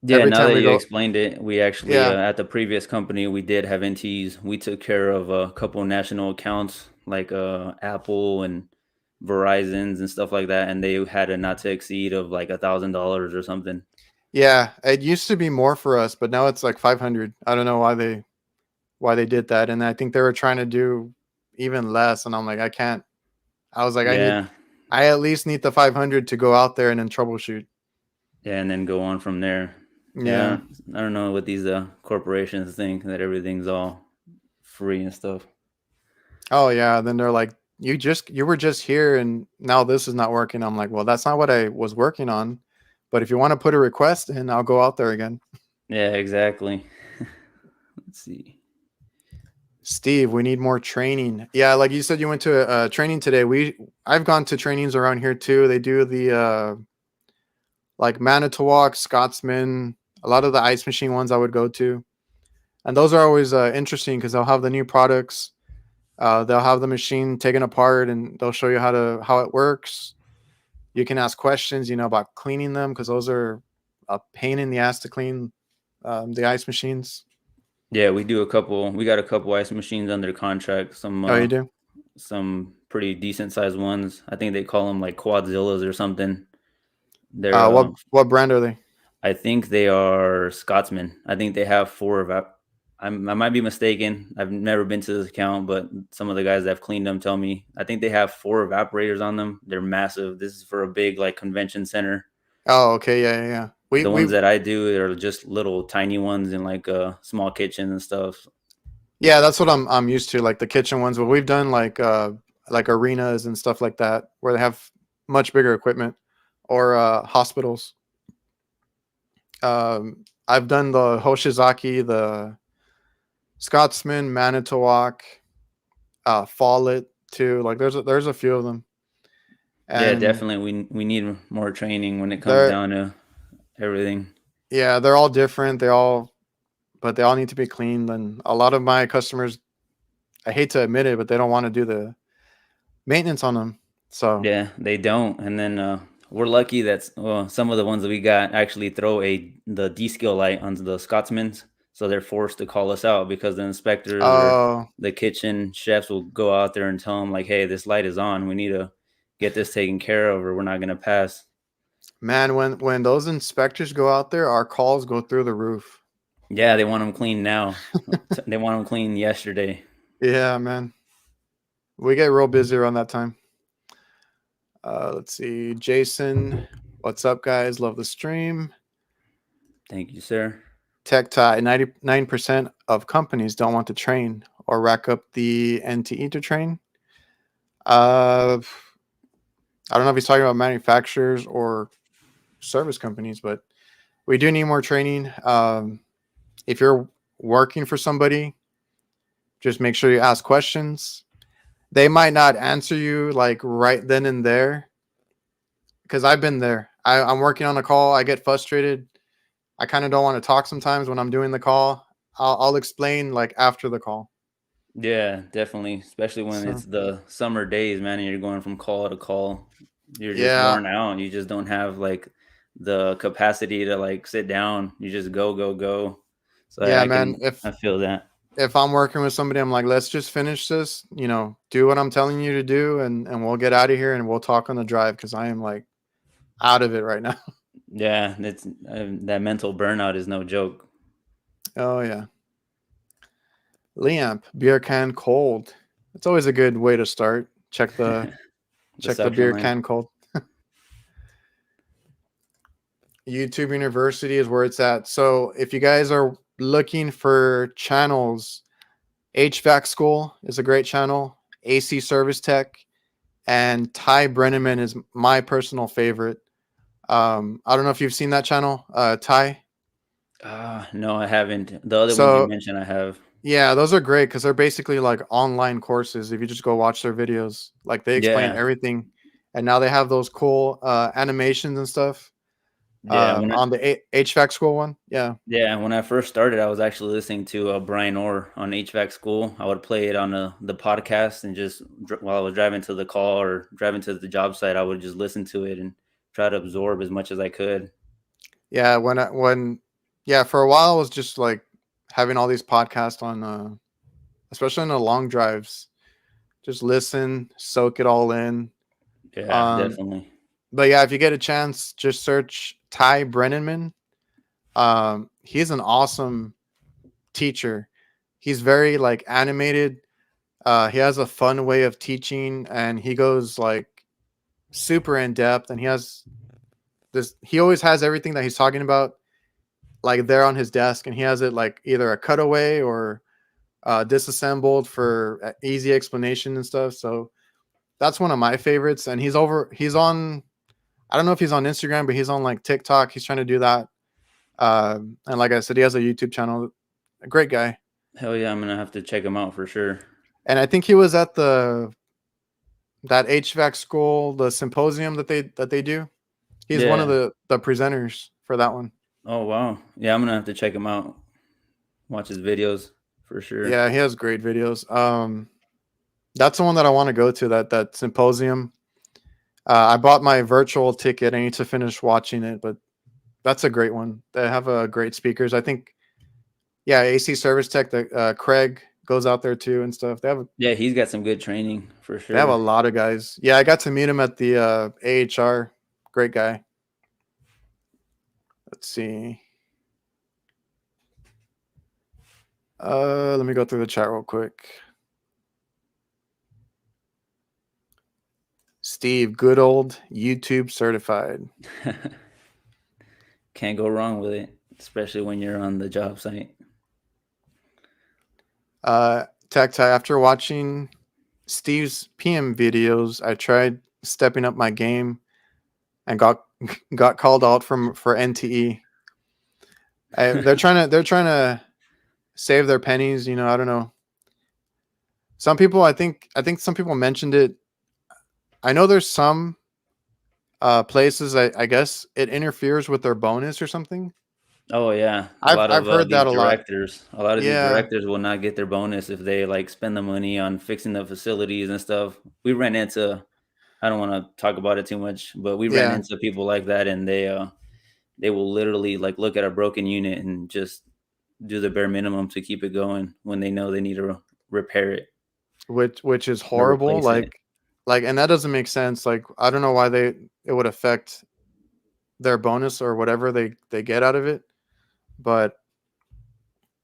Yeah, Every now time that we you go, explained it, we actually yeah, at the previous company we did have NTs. We took care of a couple national accounts like Apple and Verizon's and stuff like that, and they had a not to exceed of like $1,000 or something. yeah. It used to be more for us, but now it's like 500. I don't know why they did that, and I think they were trying to do even less. And I'm like, I can't. I was like, Yeah, I at least need the 500 to go out there and then troubleshoot. yeah, and then go on from there. Yeah, Yeah. I don't know what these corporations think that everything's all free and stuff. Oh yeah. Then they're like, you were just here and now this is not working. I'm like, well, that's not what I was working on. But if you want to put a request in, I'll go out there again. Yeah, exactly. Let's see. Steve, we need more training. Yeah, like you said, you went to a training today. I've gone to trainings around here too. They do the like Manitowoc, Scotsman, a lot of the ice machine ones I would go to. and those are always interesting because they'll have the new products. They'll have the machine taken apart, and they'll show you how it works. You can ask questions, about cleaning them because those are a pain in the ass to clean, the ice machines. Yeah, we do a couple. We got a couple ice machines under contract. Oh, you do? Some pretty decent sized ones. I think they call them like Quadzillas or something. They're What brand are they? I think they are Scotsman. I think they have four of. I might be mistaken. I've never been to this account, but some of the guys that have cleaned them tell me I think they have four evaporators on them. They're massive. This is for a big like convention center. Oh, okay, yeah, yeah, yeah. The ones that I do are just little tiny ones in like a small kitchen and stuff. Yeah, that's what I'm used to, like the kitchen ones. But we've done like arenas and stuff like that where they have much bigger equipment, or hospitals. I've done the Hoshizaki, the Scotsman, Manitowoc, Follett too. Like there's a few of them, Yeah, and definitely. We need more training when it comes they're down to everything. yeah, they're all different. But they all need to be cleaned. And a lot of my customers, I hate to admit it, but they don't want to do the maintenance on them. So Yeah, they don't. And then we're lucky that some of the ones that we got actually throw the descale light onto the Scotsmans, so they're forced to call us out because the inspectors or oh the kitchen chefs will go out there and tell them like, "Hey, this light is on. We need to get this taken care of, or we're not going to pass." man, when those inspectors go out there, our calls go through the roof. Yeah, they want them clean now. They want them clean yesterday. Yeah, man. We get real busy around that time. Let's see. Jason, what's up, guys? Love the stream. Thank you, sir. Tech tie, 99% of companies don't want to train or rack up the NTE to train. I don't know if he's talking about manufacturers or service companies, but we do need more training. If you're working for somebody, just make sure you ask questions. They might not answer you like right then and there, because I've been there. I'm working on a call. I get frustrated. I kind of don't want to talk sometimes when I'm doing the call. I'll explain like after the call. Yeah, definitely. Especially when So it's the summer days, man, and you're going from call to call. You're just yeah, worn out. You just don't have like the capacity to like sit down. You just go, go, go. So yeah, man. I feel that. If I'm working with somebody, I'm like, let's just finish this. Do what I'm telling you to do, and we'll get out of here and we'll talk on the drive because I am like out of it right now. Yeah, it's that mental burnout is no joke. Oh yeah. Liamp, beer can cold. It's always a good way to start. Check the The check the suction beer line. can cold. YouTube University is where it's at. So if you guys are looking for channels, HVAC School is a great channel. AC Service Tech and Ty Brenneman is my personal favorite. I don't know if you've seen that channel, Ty. No, I haven't. The other ones you So mentioned, I have. yeah, those are great because they're basically like online courses. If you just go watch their videos, like they explain Yeah, everything, and now they have those cool animations and stuff. yeah. On the HVAC School one, yeah, Yeah, when I first started, I was actually listening to Brian Orr on HVAC School. I would play it on the podcast, and just while I was driving to the call or driving to the job site, I would just listen to it and try to absorb as much as I could. yeah. Yeah, for a while I was just like having all these podcasts on, especially on the long drives. Just listen, soak it all in. Yeah, Um, definitely. but yeah, if you get a chance, just search Ty Brennanman. He's an awesome teacher. He's very like animated. He has a fun way of teaching, and he goes like super in depth. And he has this. He always has everything that he's talking about like there on his desk, and he has it like either a cutaway or disassembled for easy explanation and stuff. So that's one of my favorites. And He's on. I don't know if he's on Instagram, but he's on like TikTok. He's trying to do that. And like I said, he has a YouTube channel. A great guy. Hell yeah, I'm gonna have to check him out for sure. And I think he was at that HVAC school, the symposium that they do. He's one of Yeah. the presenters for that one. Oh wow. Yeah, I'm gonna have to check him out. Watch his videos for sure. Yeah, he has great videos. That's the one that I want to go to. That symposium. I bought my virtual ticket. I need to finish watching it, but that's a great one. They have great speakers. I think. Yeah, AC Service Tech. The Craig goes out there too and stuff. Yeah, he's got some good training for They have a sure. lot of guys. Yeah, I got to meet him at the AHR. Great guy. Let's see. Let me go through the chat real quick. Steve, good old YouTube certified. Can't go wrong with it, especially when you're on the job site. Tacti, after watching Steve's PM videos, I tried stepping up my game and got called out for NTE. They're trying to save their pennies. You know, I don't know. Some people, I think some people mentioned it. I know there's some places. I guess it interferes with their bonus or something. Oh yeah, I've heard that a lot. a lot of these Yeah, directors will not get their bonus if they like spend the money on fixing the facilities and stuff. We ran into, I don't want to talk about it too much, but we ran yeah. into people like that, and they will literally like look at a broken unit and just do the bare minimum to keep it going when they know they need to repair it Which is or horrible. replace it. Like, and that doesn't make sense. Like, I don't know why it would affect their bonus or whatever they get out of it, but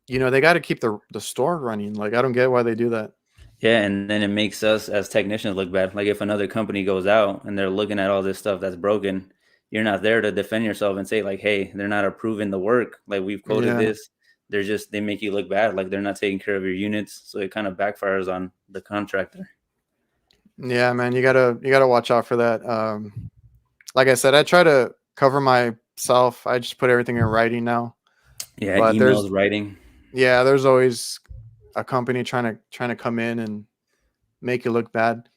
you know they got to keep the store running. Like, I don't get why they do that. Yeah, and then it makes us as technicians look bad. Like if another company goes out and they're looking at all this stuff that's broken, you're not there to defend yourself and say like, "Hey, they're not approving the work. Like we've coded Yeah, this." They make you look bad, like they're not taking care of your units, so it kind of backfires on the contractor. yeah, man. You gotta watch out for that. Like I said, I try to cover myself. I just put everything in writing now. Yeah, But emails, writing. there's always a company trying to come in and make you look bad.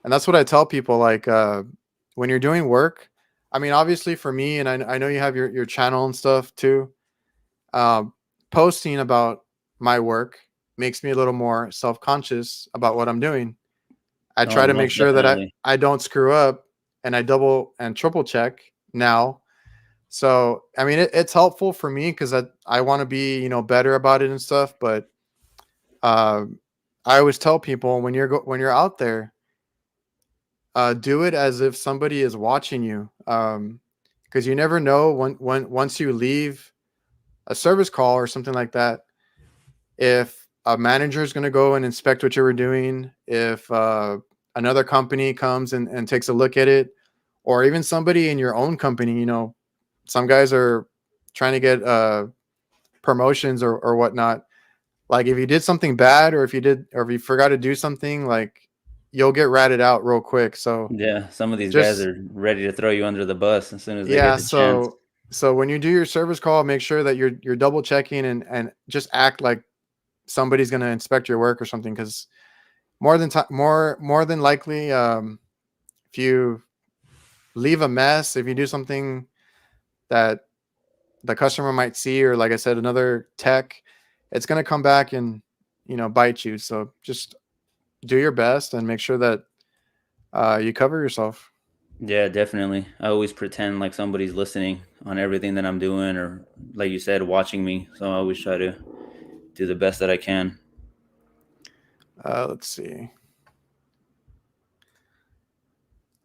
And that's what I tell people. Like when you're doing work, I mean, obviously for me, and I know you have your channel and stuff too. Um, Posting about my work makes me a little more self conscious about what I'm doing. I try Oh, to make most sure that definitely. I don't screw up, and I double and triple check now. So I mean, it's helpful for me because I want to be better about it and stuff. But um, I always tell people when you're out there, do it as if somebody is watching you, because you never know when once you leave a service call or something like that, if a manager is going to go and inspect what you were doing, if another company comes and takes a look at it, or even somebody in your own company, some guys are trying to get promotions or whatnot. Like if you did something bad, or if you forgot to do something, like you'll get ratted out real quick. So Yeah, some of these guys just are ready to throw you under the bus as soon as they get yeah, the chance. so when you do your service call, make sure that you're double checking and just act like somebody's going to inspect your work or something, because more than likely, if you leave a mess, if you do something that the customer might see, or like I said, another tech, it's going to come back and bite you. So just do your best and make sure that you cover yourself. Yeah, definitely. I always pretend like somebody's listening on everything that I'm doing, or like you said, watching me. So I always try to do the best that I can. Let's see.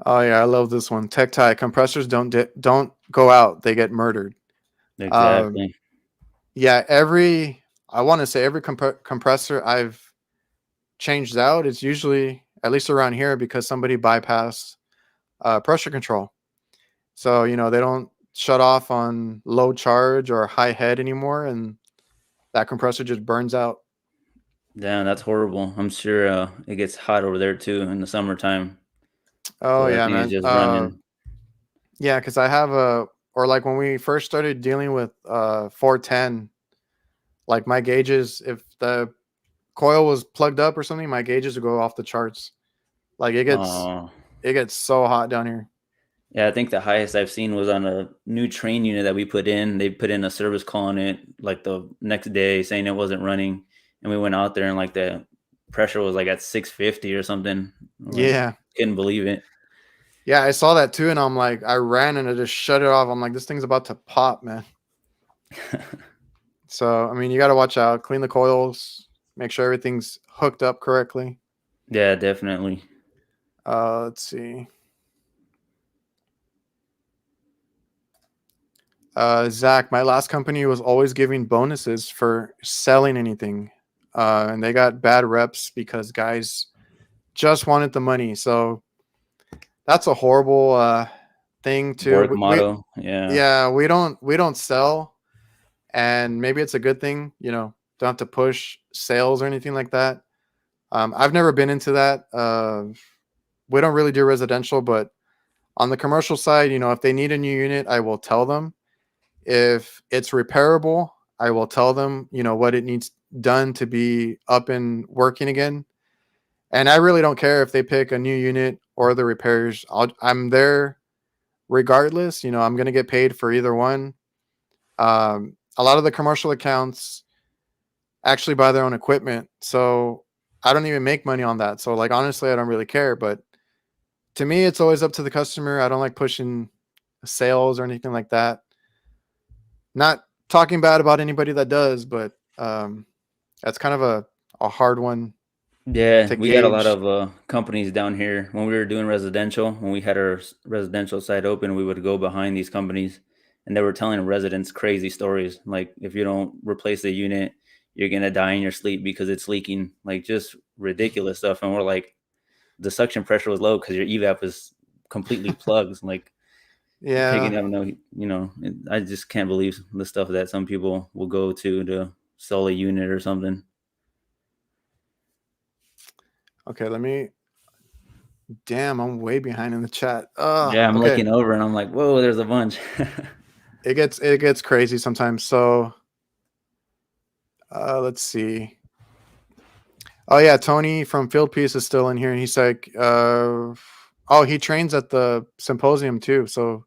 Oh yeah, I love this one. Tech tie compressors don't go out; they get murdered. Um, Exactly. yeah, I want to say every compressor I've changed out is usually, at least around here, because somebody bypassed pressure control. So they don't shut off on low charge or high head anymore, and that compressor just burns out. Damn, that's horrible. I'm sure it gets hot over there too in the summertime. Oh So that yeah, thing is man. just running. Yeah, because I have or like when we first started dealing with 410, like my gauges, if the coil was plugged up or something, my gauges would go off the charts. Like Oh, it gets so hot down here. yeah. I think the highest I've seen was on a new train unit that we put in. They put in a service call on it like the next day saying it wasn't running, and we went out there and like the pressure was like at 650 or something. Like Yeah. couldn't believe it. Yeah, I saw that too, and I'm like, I ran and I just shut it off. I'm like, this thing's about to pop, man. So, I mean, you got to watch out, clean the coils, make sure everything's hooked up correctly. Yeah, definitely. Let's see. Zach, my last company was always giving bonuses for selling anything. And they got bad reps because guys just wanted the money. So that's a horrible thing too. Work motto. Yeah. Yeah, we don't sell, and maybe it's a good thing, don't have to push sales or anything like that. I've never been into that. We don't really do residential, but on the commercial side, if they need a new unit, I will tell them. If it's repairable, I will tell them, what it needs done to be up and working again. And I really don't care if they pick a new unit or the repairs. I'm there regardless. I'm going to get paid for either one. A lot of the commercial accounts actually buy their own equipment. So I don't even make money on that. So, like, honestly, I don't really care. But to me, it's always up to the customer. I don't like pushing sales or anything like that. Not talking bad about anybody that does, but that's kind of a hard one Yeah, to we got a lot gauge. of companies down here. When we were doing residential, when we had our residential site open, we would go behind these companies, and they were telling residents crazy stories. Like, if you don't replace the unit, you're gonna die in your sleep because it's leaking. Like, just ridiculous stuff. And we're like, the suction pressure was low because your evap was completely plugged. Like, Yeah. picking up no, I just can't believe the stuff that some people will go to sell a unit or something. Okay. Damn, I'm way behind in the chat. Yeah, I'm Okay. looking over and I'm like, whoa, there's a bunch. It gets crazy sometimes. So let's see. Oh yeah, Tony from Field Piece is still in here, and he's like, oh, he trains at the symposium too. So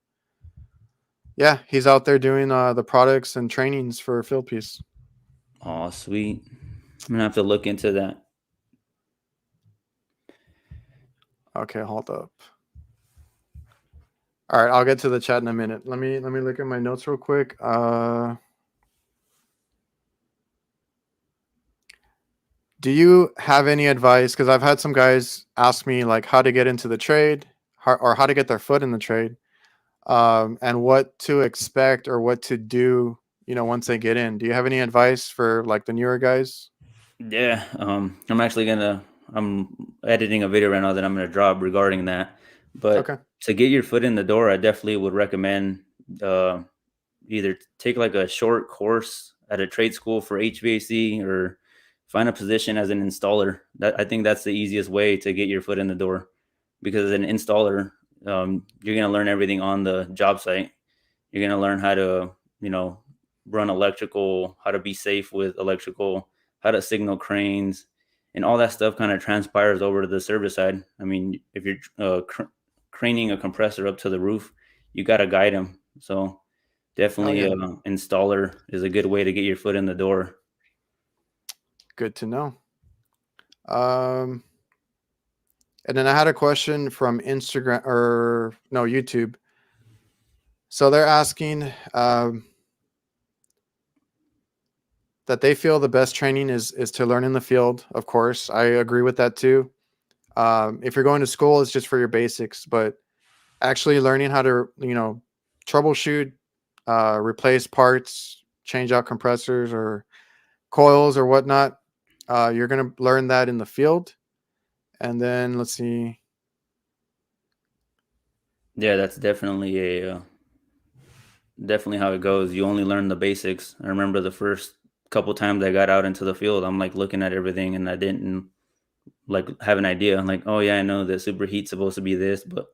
yeah, he's out there doing the products and trainings for Field Piece. Oh, sweet. I'm gonna have to look into that. Okay, hold up. All right, I'll get to the chat in a minute. Let me look at my notes real quick. Do you have any advice? Because I've had some guys ask me like how to get into the trade, or how to get their foot in the trade, and what to expect or what to do, once they get in. Do you have any advice for like the newer guys? Yeah, I'm editing a video right now that I'm gonna drop regarding that. But Okay. to get your foot in the door, I definitely would recommend uh, either take like a short course at a trade school for HVAC or find a position as an installer. That I think that's the easiest way to get your foot in the door, because as an installer, you're gonna learn everything on the job site. You're gonna learn how to, run electrical, how to be safe with electrical, how to signal cranes, and all that stuff kind of transpires over to the service side. I mean, if you're craning a compressor up to the roof, you got to guide them. So Oh definitely, yeah, installer is a good way to get your foot in the door. good to know. Um, and then I had a question from Instagram, or no, YouTube. So they're asking that they feel the best training is to learn in the field. Of course, I agree with that too. If you're going to school, it's just for your basics, but actually learning how to, troubleshoot, replace parts, change out compressors or coils or whatnot, you're going to learn that in the field. And then let's see. Yeah, that's definitely how it goes. You only learn the basics. I remember the first couple times I got out into the field, I'm like looking at everything and I didn't like have an idea. I'm like, oh yeah, I know that superheat's supposed to be this, but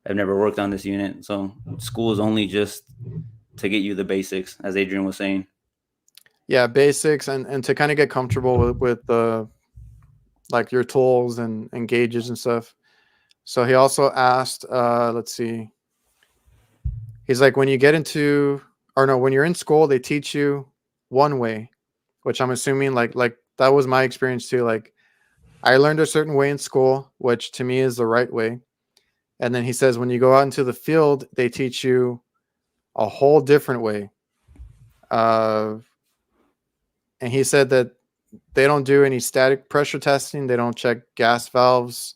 I've never worked on this unit. So school is only just to get you the basics, as Adrian was saying. Yeah, basics, and to kind of get comfortable with the like your tools and gauges and stuff. So he also asked, let's see. He's like, when you get into, or no, when you're in school, they teach you one way, which I'm assuming like that was my experience too. Like I learned a certain way in school, which to me is the right way. And then he says when you go out into the field, they teach you a whole different way. Uh, and he said that they don't do any static pressure testing. They don't check gas valves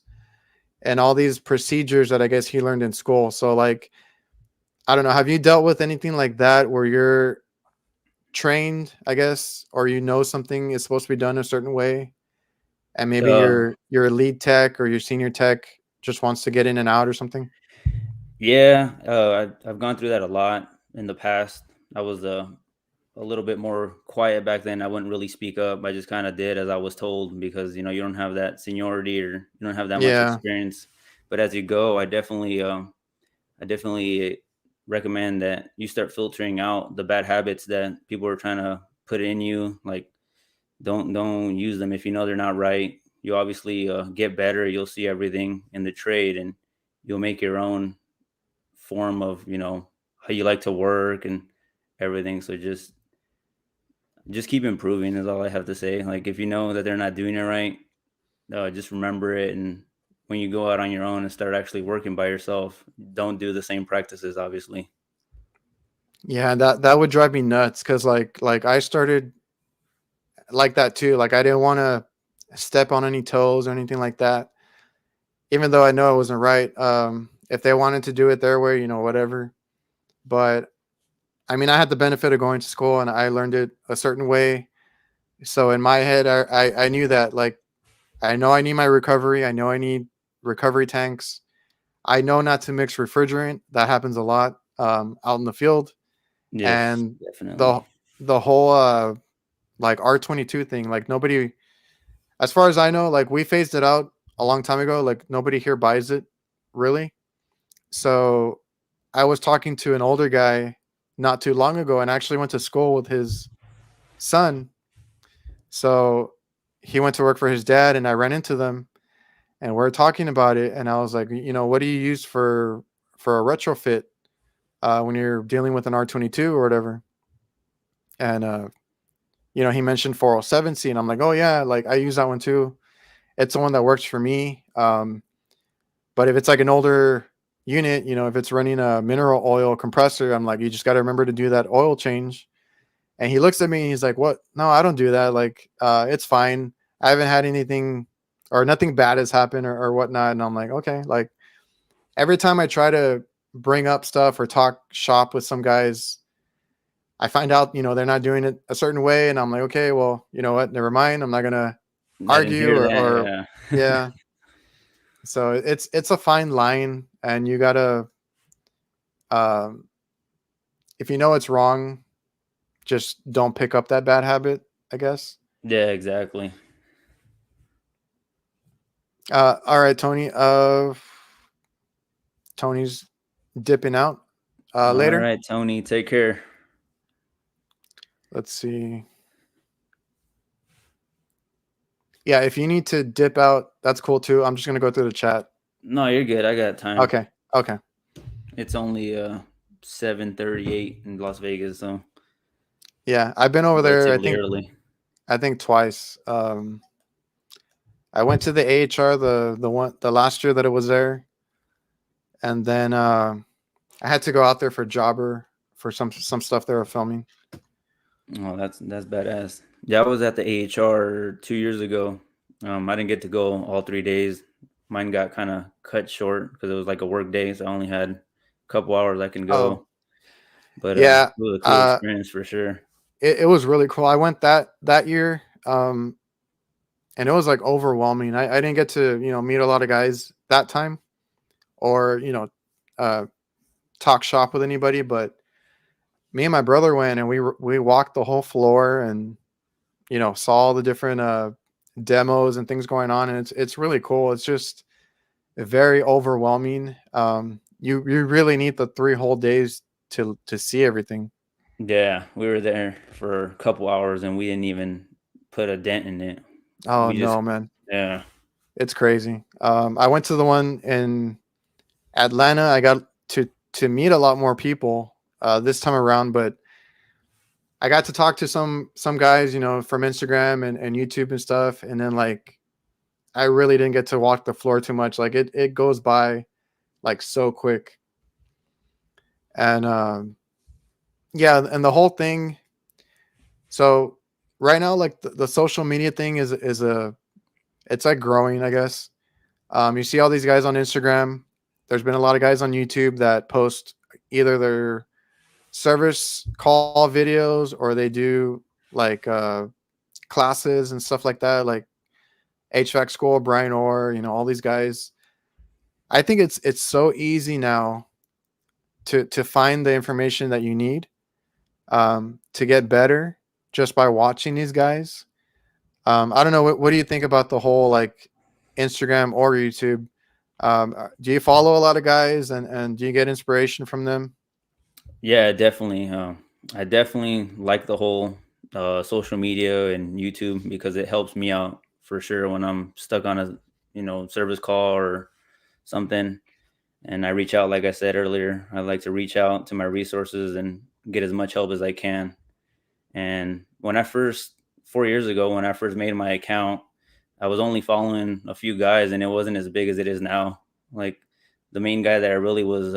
and all these procedures that I guess he learned in school. So like, I don't know. Have you dealt with anything like that where you're trained, I guess, or you know something is supposed to be done a certain way, and maybe Uh, your lead tech or your senior tech just wants to get in and out or something? yeah, I've gone through that a lot in the past. I was a little bit more quiet back then. I wouldn't really speak up. I just kind of did as I was told because you don't have that seniority or you don't have that much Yeah. experience. But as you go, I definitely recommend that you start filtering out the bad habits that people are trying to put in you. Like don't use them if you know they're not right. You obviously get better. You'll see everything in the trade, and you'll make your own form of how you like to work and everything. So just keep improving is all I have to say. Like if you know that they're not doing it right, just remember it. And when you go out on your own and start actually working by yourself, don't do the same practices. Obviously, Yeah, that would drive me nuts because like I started like that too. Like I didn't want to step on any toes or anything like that, even though I know it wasn't right. If they wanted to do it their way, whatever. But I mean, I had the benefit of going to school and I learned it a certain way. So in my head, I knew that like I know I need my recovery. I know I need recovery tanks. I know not to mix refrigerant. That happens a lot out in the field. yes, And definitely. the the whole like R22 thing, like nobody, as far as I know, like we phased it out a long time ago. Like nobody here buys it, really. So I was talking to an older guy not too long ago, and actually went to school with his son. So he went to work for his dad, and I ran into them, and we're talking about it. And I was like, what do you use for a retrofit when you're dealing with an R22 or whatever? And he mentioned 407C, and I'm like, oh yeah, like I use that one too. It's the one that works for me. But if it's like an older unit, if it's running a mineral oil compressor, I'm like, you just got to remember to do that oil change. And he looks at me and he's like, what? No, I don't do that. Like, it's fine. I haven't had anything or nothing bad has happened or whatnot. And I'm like, okay. Like every time I try to bring up stuff or talk shop with some guys, I find out, they're not doing it a certain way. And I'm like, okay, well, you know what? Never mind. I'm not going to I didn't argue hear that. or Yeah, yeah. So it's a fine line, and you gotta, um, if you know it's wrong, just don't pick up that bad habit, I guess. yeah, exactly. All right, Tony. Tony's dipping out. All Later. right, Tony, take care. Let's see. Yeah, if you need to dip out, that's cool too. I'm just gonna go through the chat. No, you're good. I got time. Okay. Okay. It's only 7:38 in Las Vegas, so Yeah, I've been over there. I relatively think early. I think twice. I went to the AHR the last year that it was there, and then I had to go out there for Jobber for some stuff they were filming. Oh, that's badass. Yeah, I was at the AHR 2 years ago. I didn't get to go all 3 days. Mine got kind of cut short because it was like a work day, so I only had a couple hours I can Oh, go. But yeah. it was a cool experience for sure. It was really cool. I went that year, and it was like overwhelming. I didn't get to meet a lot of guys that time, or uh, talk shop with anybody. But me and my brother went, and we walked the whole floor, and saw all the different demos and things going on, and it's really cool. It's just very overwhelming. You really need the 3 whole days to see everything. Yeah, we were there for a couple hours and we didn't even put a dent in it. Oh We just no, man, yeah. it's crazy. I went to the one in Atlanta. I got to meet a lot more people this time around, but I got to talk to some guys, you know, from Instagram and YouTube and stuff, and then like I really didn't get to walk the floor too much. Like it goes by like so quick. And yeah, and the whole thing. So right now, like the social media thing is a it's like growing, I guess. You see all these guys on Instagram. There's been a lot of guys on YouTube that post either their service call videos or they do like classes and stuff like that, like HVAC school, Brian Orr, you know, all these guys. I think it's so easy now to find the information that you need to get better just by watching these guys. I don't know. What do you think about the whole like Instagram or YouTube? Do you follow a lot of guys and do you get inspiration from them? Yeah, definitely. I definitely like the whole social media and YouTube because it helps me out for sure when I'm stuck on a service call or something. And I reach out, like I said earlier, I like to reach out to my resources and get as much help as I can. And when I first 4 years ago, when I first made my account, I was only following a few guys, and it wasn't as big as it is now. Like the main guy that I really was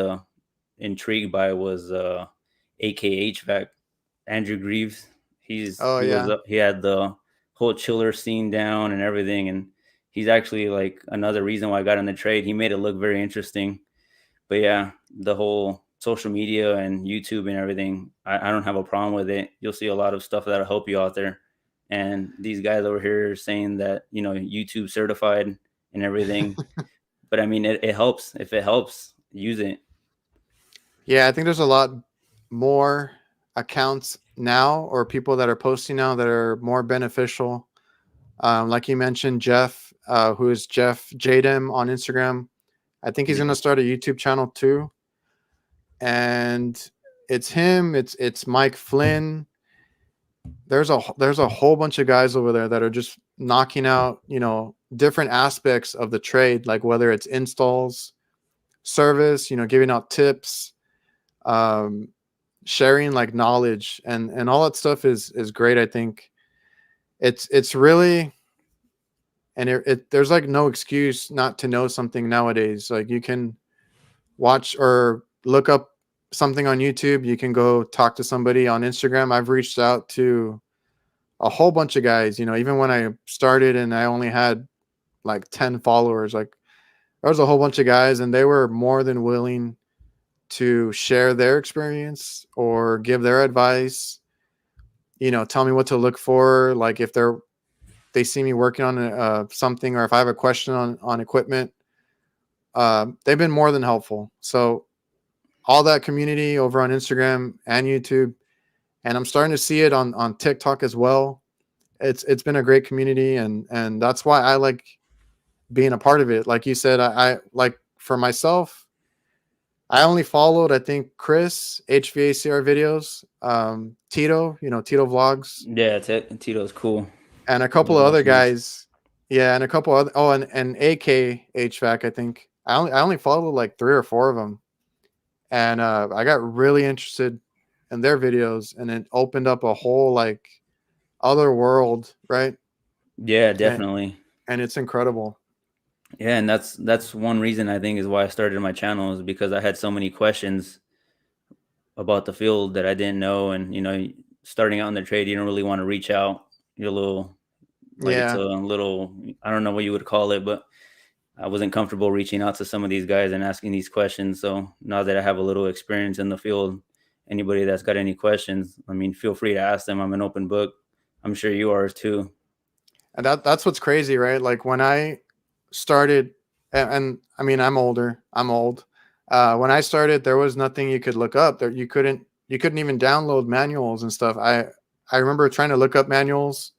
intrigued by was AKHVAC, Andrew Greaves. Oh yeah. He had the whole chiller scene down and everything, and he's actually like another reason why I got in the trade. He made it look very interesting. But yeah, the whole social media and YouTube and everything, I don't have a problem with it. You'll see a lot of stuff that'll help you out there. And these guys over here saying that, YouTube certified and everything. But I mean, it helps. If it helps, use it. Yeah, I think there's a lot more accounts now or people that are posting now that are more beneficial. Like you mentioned, Jeff, who is Jeff Jadem on Instagram. I think he's going to Yeah. start a YouTube channel too. And it's him. It's Mike Flynn. There's a whole bunch of guys over there that are just knocking out, you know, different aspects of the trade, like whether it's installs, service, you know, giving out tips, um, sharing like knowledge and all that stuff is great. I think it's really and there's like no excuse not to know something nowadays. Like you can watch or look up something on YouTube. You can go talk to somebody on Instagram. I've reached out to a whole bunch of guys, you know, even when I started and I only had like 10 followers, like there was a whole bunch of guys and they were more than willing to share their experience or give their advice, you know, tell me what to look for. Like if they see me working on something or if I have a question on equipment, they've been more than helpful. So all that community over on Instagram and YouTube, and I'm starting to see it on TikTok as well. It's been a great community, and that's why I like being a part of it. Like you said, I like for myself, I only followed I think Chris HVACR videos, Tito, you know, Tito vlogs, Yeah, Tito's cool. and a I couple love of other watching those. guys. Yeah, and a couple other and AK HVAC. I think I only followed like three or four of them, and I got really interested in their videos, and it opened up a whole like other world, right? Yeah, And definitely. and it's incredible. Yeah, and that's one reason I think is why I started my channel is because I had so many questions about the field that I didn't know, and starting out in the trade, you don't really want to reach out. You're a little like it's a Yeah, little I don't know what you would call it, but I wasn't comfortable reaching out to some of these guys and asking these questions. So now that I have a little experience in the field, anybody that's got any questions, I mean, feel free to ask them. I'm an open book. I'm sure you are too. and that's what's crazy, right? Like when I started, and I mean I'm older, I'm old. When I started, there was nothing you could look up. There you couldn't even download manuals and stuff. I remember trying to look up manuals,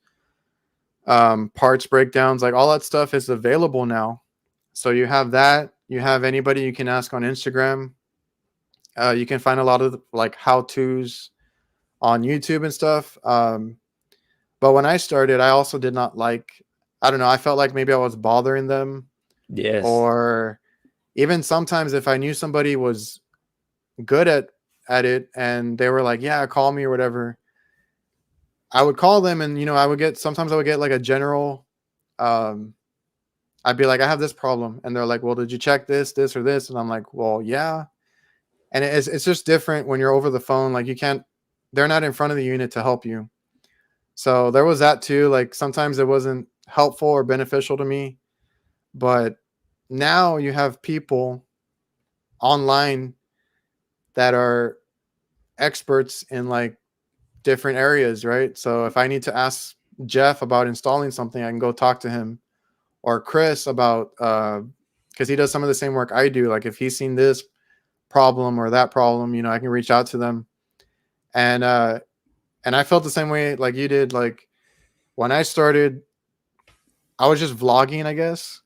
parts breakdowns, like all that stuff is available now. So you have that. You have anybody you can ask on Instagram. You can find a lot of like how tos on YouTube and stuff. But when I started, I also did not like. I don't know. I felt like maybe I was bothering them, Yes. or even sometimes if I knew somebody was good at it and they were like, "Yeah, call me" or whatever. I would call them, and sometimes I would get like a general. Um, I'd be like, I have this problem, and they're like, well, did you check this, or this? And I'm like, well, yeah. And it's just different when you're over the phone. Like you can't, they're not in front of the unit to help you. So there was that too. Like sometimes it wasn't helpful or beneficial to me, but now you have people online that are experts in like different areas, right? So if I need to ask Jeff about installing something, I can go talk to him, or Chris about because he does some of the same work I do. Like if he's seen this problem or that problem, I can reach out to them. And and I felt the same way like you did. Like when I started, I was just vlogging, I guess.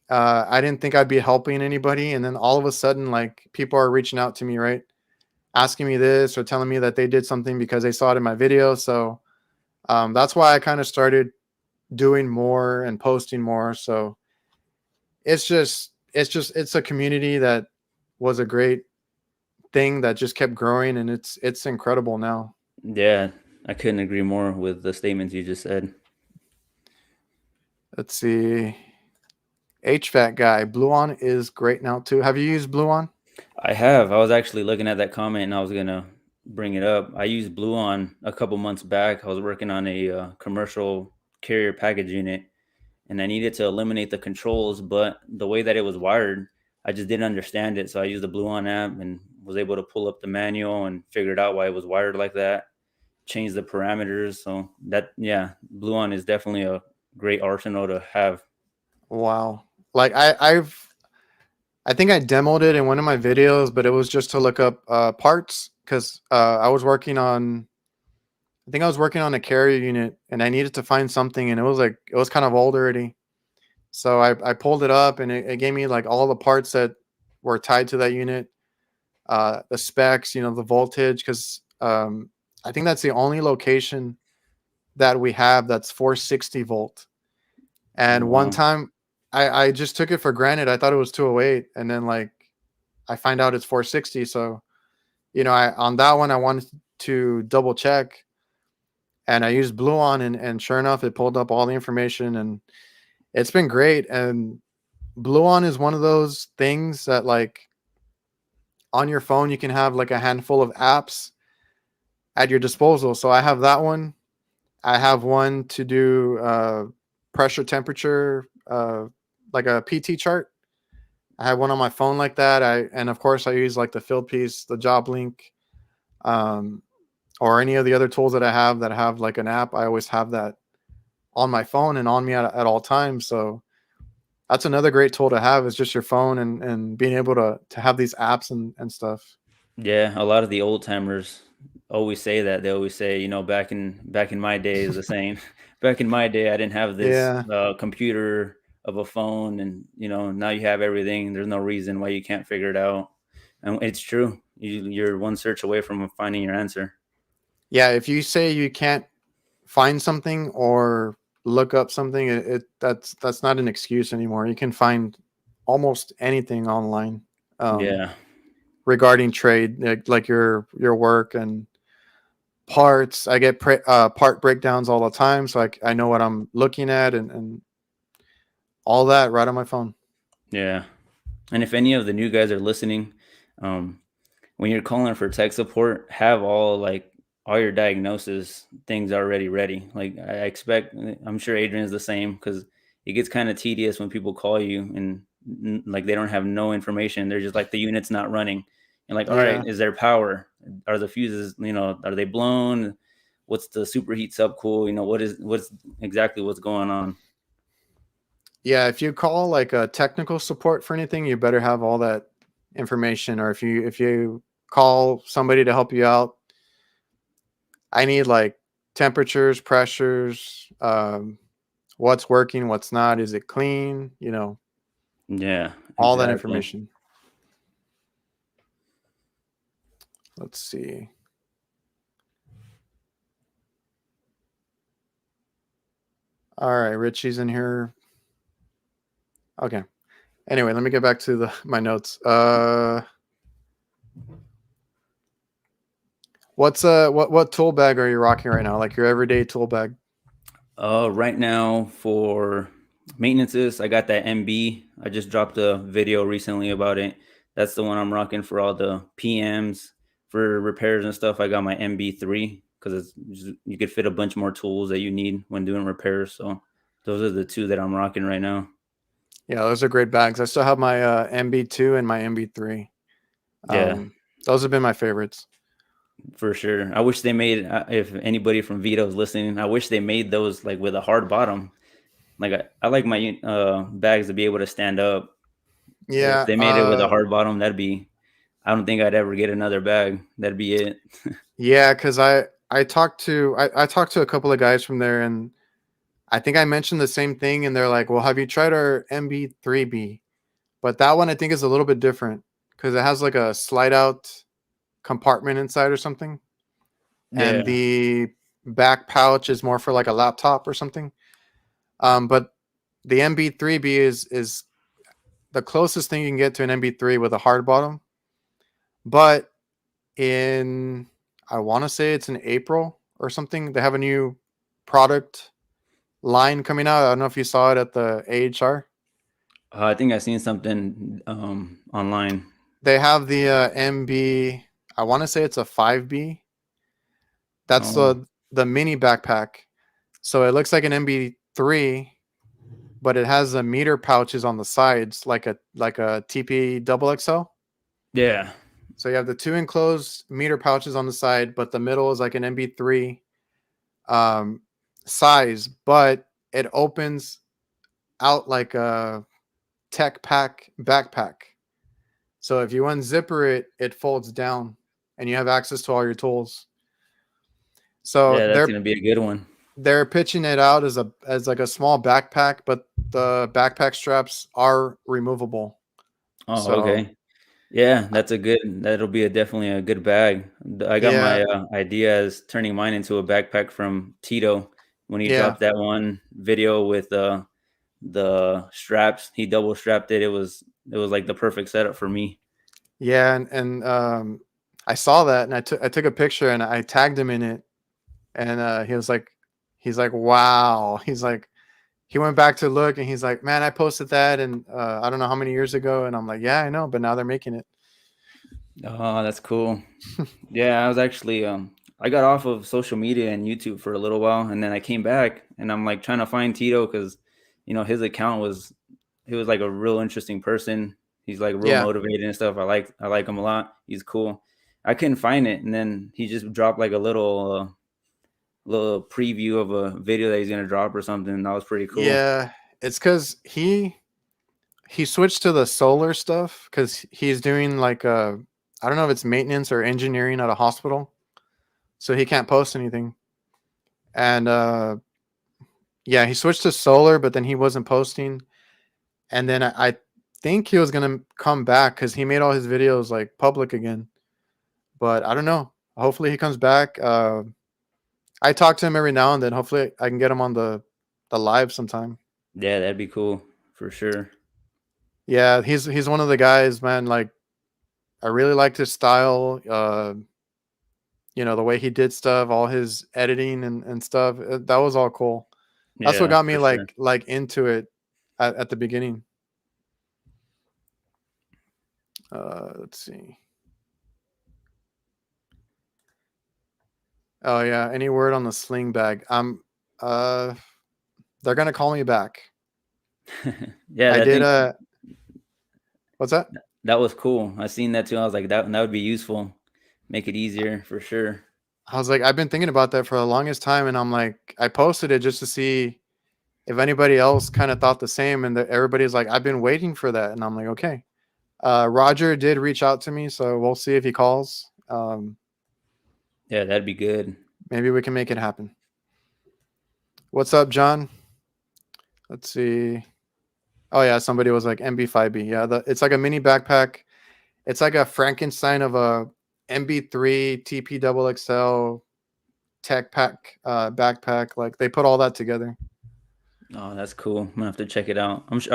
I didn't think I'd be helping anybody, and then all of a sudden, like people are reaching out to me, right, asking me this or telling me that they did something because they saw it in my video. So that's why I kind of started doing more and posting more. So it's a community that was a great thing that just kept growing, and it's incredible now. Yeah, I couldn't agree more with the statements you just said. Let's see. HVAC guy, Blue On is great now too. Have you used Blue On? I have. I was actually looking at that comment and I was gonna bring it up. I used Blue On a couple months back. I was working on a commercial carrier package unit, and I needed to eliminate the controls, but the way that it was wired, I just didn't understand it. So I used the Blue On app and was able to pull up the manual and figured out why it was wired like that. Change the parameters. So that, yeah, Blue On is definitely a great arsenal to have. Wow. Like I think I demoed it in one of my videos, but it was just to look up parts because I think I was working on a carrier unit, and I needed to find something, and it was kind of old already. So I pulled it up, and it gave me like all the parts that were tied to that unit, the specs, the voltage, because I think that's the only location that we have that's 460 volt. Oh, And one wow. time I just took it for granted. I thought it was 208, and then like I find out it's 460. So, I on that one I wanted to double check, and I used Blue On, and sure enough it pulled up all the information, and it's been great. And Blue On is one of those things that like on your phone you can have like a handful of apps at your disposal. So I have that one. I have one to do pressure temperature, like a PT chart. I have one on my phone like that. And of course I use like the field piece, the job link, um, or any of the other tools that have like an app. I always have that on my phone and on me at all times. So that's another great tool to have, is just your phone, and being able to have these apps and stuff. Yeah, a lot of the old timers always say that. They always say, back in my day is the same. Back in my day, I didn't have this Yeah. computer of a phone, and now you have everything. There's no reason why you can't figure it out, and it's true. You're one search away from finding your answer. Yeah. If you say you can't find something or look up something, that's not an excuse anymore. You can find almost anything online, um, Yeah, regarding trade, like your work and parts. I get part breakdowns all the time, so I know what I'm looking at, and all that right on my phone. yeah. And if any of the new guys are listening, um, when you're calling for tech support, have all your diagnosis things already ready. Like I expect, I'm sure Adrian is the same, because it gets kind of tedious when people call you and like they don't have no information. They're just like, the unit's not running. And like, all right, Yeah. is there power? Are the fuses, are they blown? What's the superheat subcool? What's exactly what's going on? Yeah, if you call like a technical support for anything, you better have all that information. Or if you call somebody to help you out, I need like temperatures, pressures, what's working, what's not, is it clean, Yeah, all that exactly. information. Let's see. All right, Richie's in here. Okay. Anyway, let me get back to the my notes. what tool bag are you rocking right now? Like your everyday tool bag? Right now for maintenances, I got that MB. I just dropped a video recently about it. That's the one I'm rocking for all the PMs. For repairs and stuff, I got my MB3 because you could fit a bunch more tools that you need when doing repairs. So those are the two that I'm rocking right now. Yeah, those are great bags. I still have my MB2 and my MB3. Yeah, Those have been my favorites. for sure. I wish they made, if anybody from Vito is listening, I wish they made those like with a hard bottom. Like I like my bags to be able to stand up. So if Yeah, they made it with a hard bottom, that'd be. I don't think I'd ever get another bag. That'd be it. yeah, because I talked to a couple of guys from there, and I think I mentioned the same thing, and they're like, "Well, have you tried our MB3B?" But that one I think is a little bit different because it has like a slide out compartment inside or something, and Yeah. the back pouch is more for like a laptop or something. But the MB3B is the closest thing you can get to an MB3 with a hard bottom. But in I want to say it's in April or something, they have a new product line coming out. I don't know if you saw it at the AHR. I think I seen something online. They have the MB. I want to say it's a 5B. That's Oh, the mini backpack. So it looks like an MB3, but it has a meter pouches on the sides, like a TP double XL. yeah. So you have the two enclosed meter pouches on the side, but the middle is like an MB3 um, size, but it opens out like a tech pack backpack. So if you unzipper it, it folds down, and you have access to all your tools. So Yeah, that's they're gonna be a good one. they're pitching it out as like a small backpack, but the backpack straps are removable. Oh, So okay. Yeah, that'll be definitely a good bag. I got yeah, my idea as turning mine into a backpack from Tito when he yeah, dropped that one video with the straps. He double strapped it. It was like the perfect setup for me. yeah, and I saw that, and I took a picture, and I tagged him in it, and he's like, wow, he's like, he went back to look, and he's like, man, I posted that, and I don't know how many years ago, and I'm like, yeah, I know, but now they're making it. Oh, that's cool. Yeah, I was actually I got off of social media and YouTube for a little while, and then I came back and I'm like trying to find Tito because his account was he was like a real interesting person. He's like real Yeah, motivated and stuff. I like him a lot. He's cool. I couldn't find it, and then he just dropped like a little preview of a video that he's gonna drop or something. That was pretty cool. yeah, it's because he switched to the solar stuff because he's doing like I don't know if it's maintenance or engineering at a hospital, so he can't post anything. And yeah, he switched to solar, but then he wasn't posting. And then I think he was gonna come back because he made all his videos like public again. But I don't know. Hopefully he comes back. I talk to him every now and then. Hopefully I can get him on the live sometime. Yeah, that'd be cool for sure. Yeah, he's one of the guys, man. Like I really liked his style. The way he did stuff, all his editing and stuff. That was all cool. That's what Yeah, got me for sure. like into it at the beginning. Let's see. Oh yeah, any word on the sling bag? Uh they're gonna call me back. Yeah, I I did think what's that? that was cool. I seen that too. I was like, that would be useful. Make it easier for sure. I was like, I've been thinking about that for the longest time, and I'm like, I posted it just to see if anybody else kind of thought the same, and everybody's like, I've been waiting for that, and I'm like, okay. Roger did reach out to me, so we'll see if he calls. Yeah, that'd be good. Maybe we can make it happen. What's up, John? Let's see. Oh yeah, somebody was like MB5B. Yeah, it's like a mini backpack. It's like a Frankenstein of a MB3 TP double XL tech pack backpack. Like they put all that together. Oh, that's cool. I'm gonna have to check it out. I'm sure.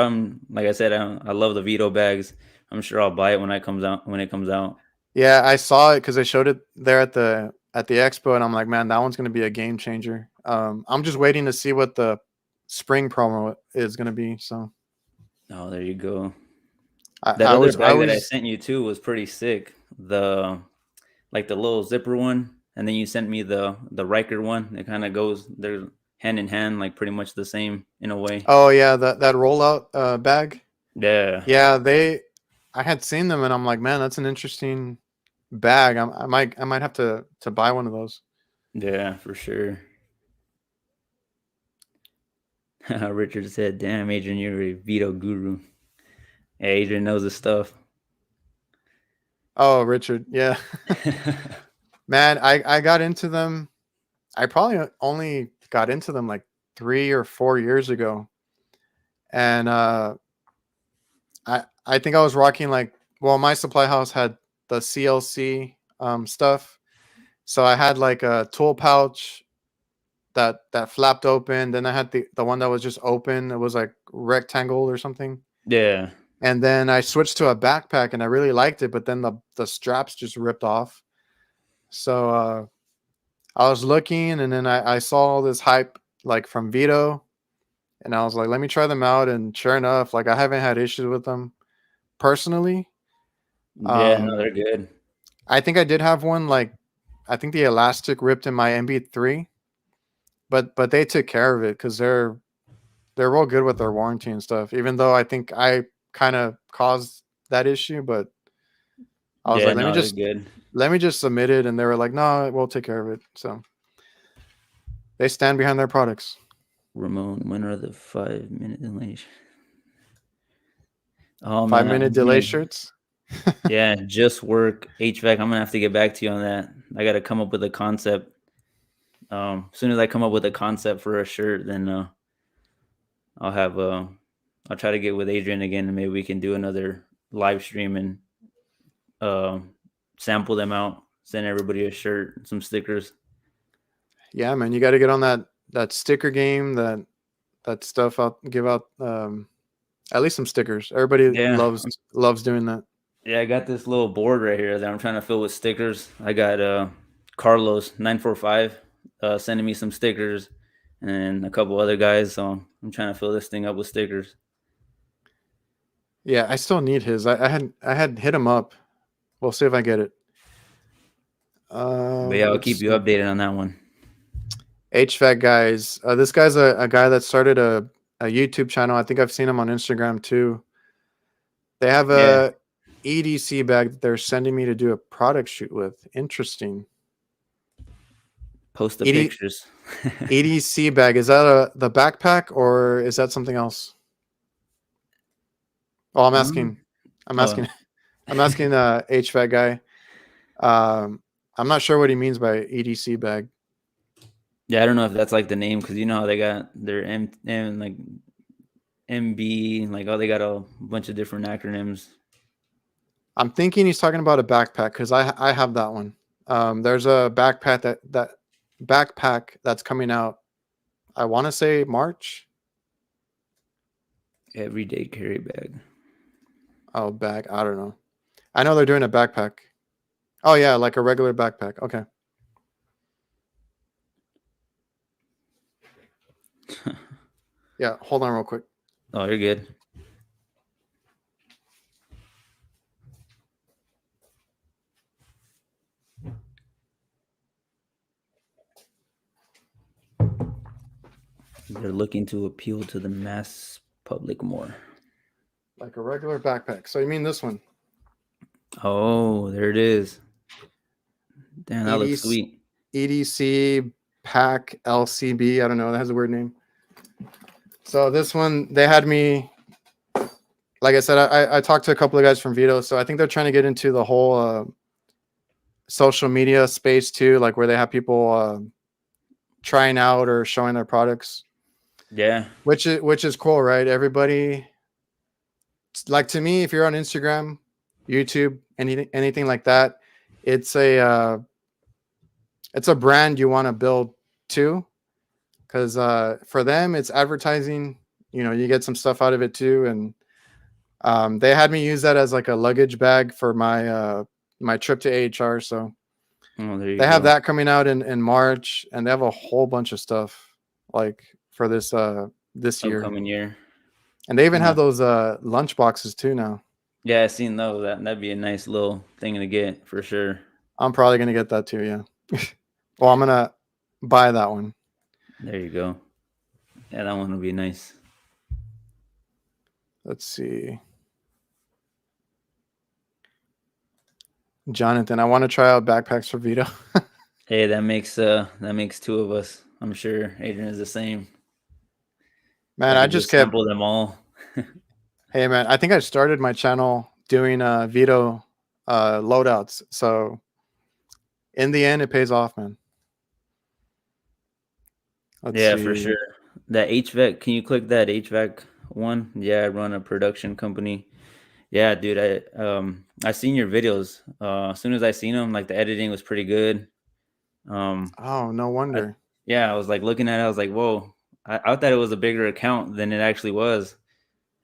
Like I said, I love the Vito bags. I'm sure I'll buy it when it comes out. Yeah, I saw it because they showed it there at the at the expo, and I'm like, man, that one's gonna be a game changer. I'm just waiting to see what the spring promo is gonna be. So Oh, there you go. I, That I other was I bag that I was sent you too was pretty sick. The like the little zipper one, and then you sent me the Riker one. It kind of goes they're hand in hand, like pretty much the same in a way. oh yeah, that rollout bag. Yeah, Yeah, I had seen them, and I'm like, man, that's an interesting bag. I might have to buy one of those. yeah, for sure. Richard said, "Damn, Adrian, you're a veto guru." Yeah, Adrian knows his stuff. Oh, Richard, yeah, man, I got into them. I probably only got into them like 3 or 4 years ago, and I think I was rocking like, well, my supply house had the CLC stuff, so I had like a tool pouch that flapped open. Then I had the one that was just open. It was like rectangle or something. Yeah, And then I switched to a backpack, and I really liked it, but then the straps just ripped off. So I was looking, and then I saw all this hype like from Vito, and I was like, let me try them out. And sure enough, like I haven't had issues with them personally. yeah, no, Um, they're good. I think I did have one like, I think the elastic ripped in my MB3, but they took care of it because they're real good with their warranty and stuff. Even though I think I kind of caused that issue, but I was Yeah, like, no, they're good. let me just submit it, and they were like, no, we'll take care of it. So they stand behind their products. Ramon, when are the 5 minute delay? Oh Five man, minute I'm delay gonna shirts. yeah, just work HVAC. I'm gonna have to get back to you on that. I gotta come up with a concept. As soon as I come up with a concept for a shirt, then I'll have I'll try to get with Adrian again, and maybe we can do another live stream and sample them out. Send everybody a shirt, some stickers. Yeah, man, you got to get on that sticker game, that stuff. I'll give out at least some stickers. Everybody Yeah, loves doing that. yeah. I got this little board right here that I'm trying to fill with stickers. I got Carlos 945 sending me some stickers, and a couple other guys. So I'm trying to fill this thing up with stickers. Yeah, I still need his. I had hit him up. We'll see if I get it. But yeah, I'll Let's keep you see. updated on that one. HVAC guys. This guy's a guy that started a YouTube channel. I think I've seen him on Instagram too. They have Yeah, a EDC bag that they're sending me to do a product shoot with. Interesting. post the ED, pictures. EDC bag, is that the backpack, or is that something else? Oh, I'm Um, asking. I'm oh, asking. I'm asking HVAC guy. I'm not sure what he means by EDC bag. yeah, I don't know if that's like the name because you know how they got their M like MB, like oh they got a bunch of different acronyms. I'm thinking he's talking about a backpack because I have that one. There's a backpack that backpack that's coming out. I want to say March. Everyday carry bag. Oh, bag. I don't know. I know they're doing a backpack. Oh yeah, like a regular backpack. Okay. Yeah. Hold on, real quick. Oh, you're good. They're looking to appeal to the mass public more. Like a regular backpack. So you mean this one? Oh, there it is. Damn, that looks EDC, sweet. EDC pack LCB. I don't know. That has a weird name. So this one, they had me. Like I said, I talked to a couple of guys from Vito, so I think they're trying to get into the whole social media space too, like where they have people trying out or showing their products, Yeah, which is cool, right? Everybody, like, to me, if you're on Instagram, YouTube, anything like that, it's a brand you want to build too, because for them it's advertising. You get some stuff out of it too, and they had me use that as like a luggage bag for my trip to AHR. So Oh, there you They have go. that coming out in March, and they have a whole bunch of stuff like for this year. Upcoming year. And they even have Yeah. those lunch boxes too now. Yeah, I seen those. That'd be a nice little thing to get for sure. I'm probably gonna get that too. Yeah. Well, I'm gonna buy that one. There you go. Yeah, that one would be nice. Let's see, Jonathan. I want to try out backpacks for Vito. Hey, that makes two of us. I'm sure Adrian is the same. Man, Got I to just just kept. sample them all. Hey, man, I think I started my channel doing Vito loadouts. So in the end, it pays off, man. Let's Yeah, for see. sure. That HVAC, can you click that HVAC one? Yeah, I run a production company. Yeah, dude, I seen your videos. As soon as I seen them, like the editing was pretty good. Um, Oh, no I, wonder. yeah, I was like looking at it, I was like, whoa. I thought it was a bigger account than it actually was.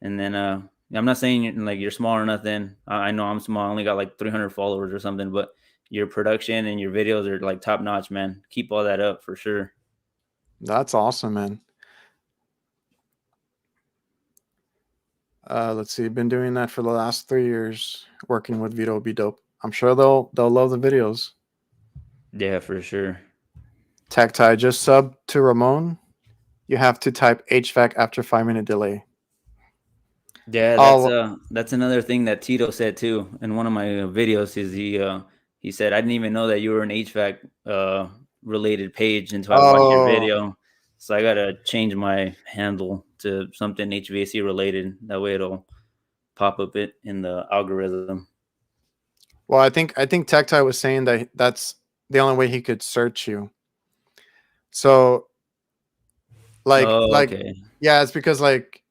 And then I'm not saying like you're small or nothing. I know I'm small. I only got like 300 followers or something, but your production and your videos are like top notch, man. Keep all that up for sure. That's awesome, man. Let's see. Been doing that for the last 3 years, working with Vito. Will be dope. I'm sure they'll love the videos. Yeah, for sure. Tactile, just sub to Ramon. You have to type HVAC after 5 minute delay. Yeah, Oh, that's another thing that Tito said too in one of my videos. Is he said I didn't even know that you were an HVAC related page until I watched your oh. video. So I gotta change my handle to something HVAC related. That way it'll pop up it in the algorithm. Well, I think Tactile was saying that that's the only way he could search you. So Oh, like okay. yeah, it's because like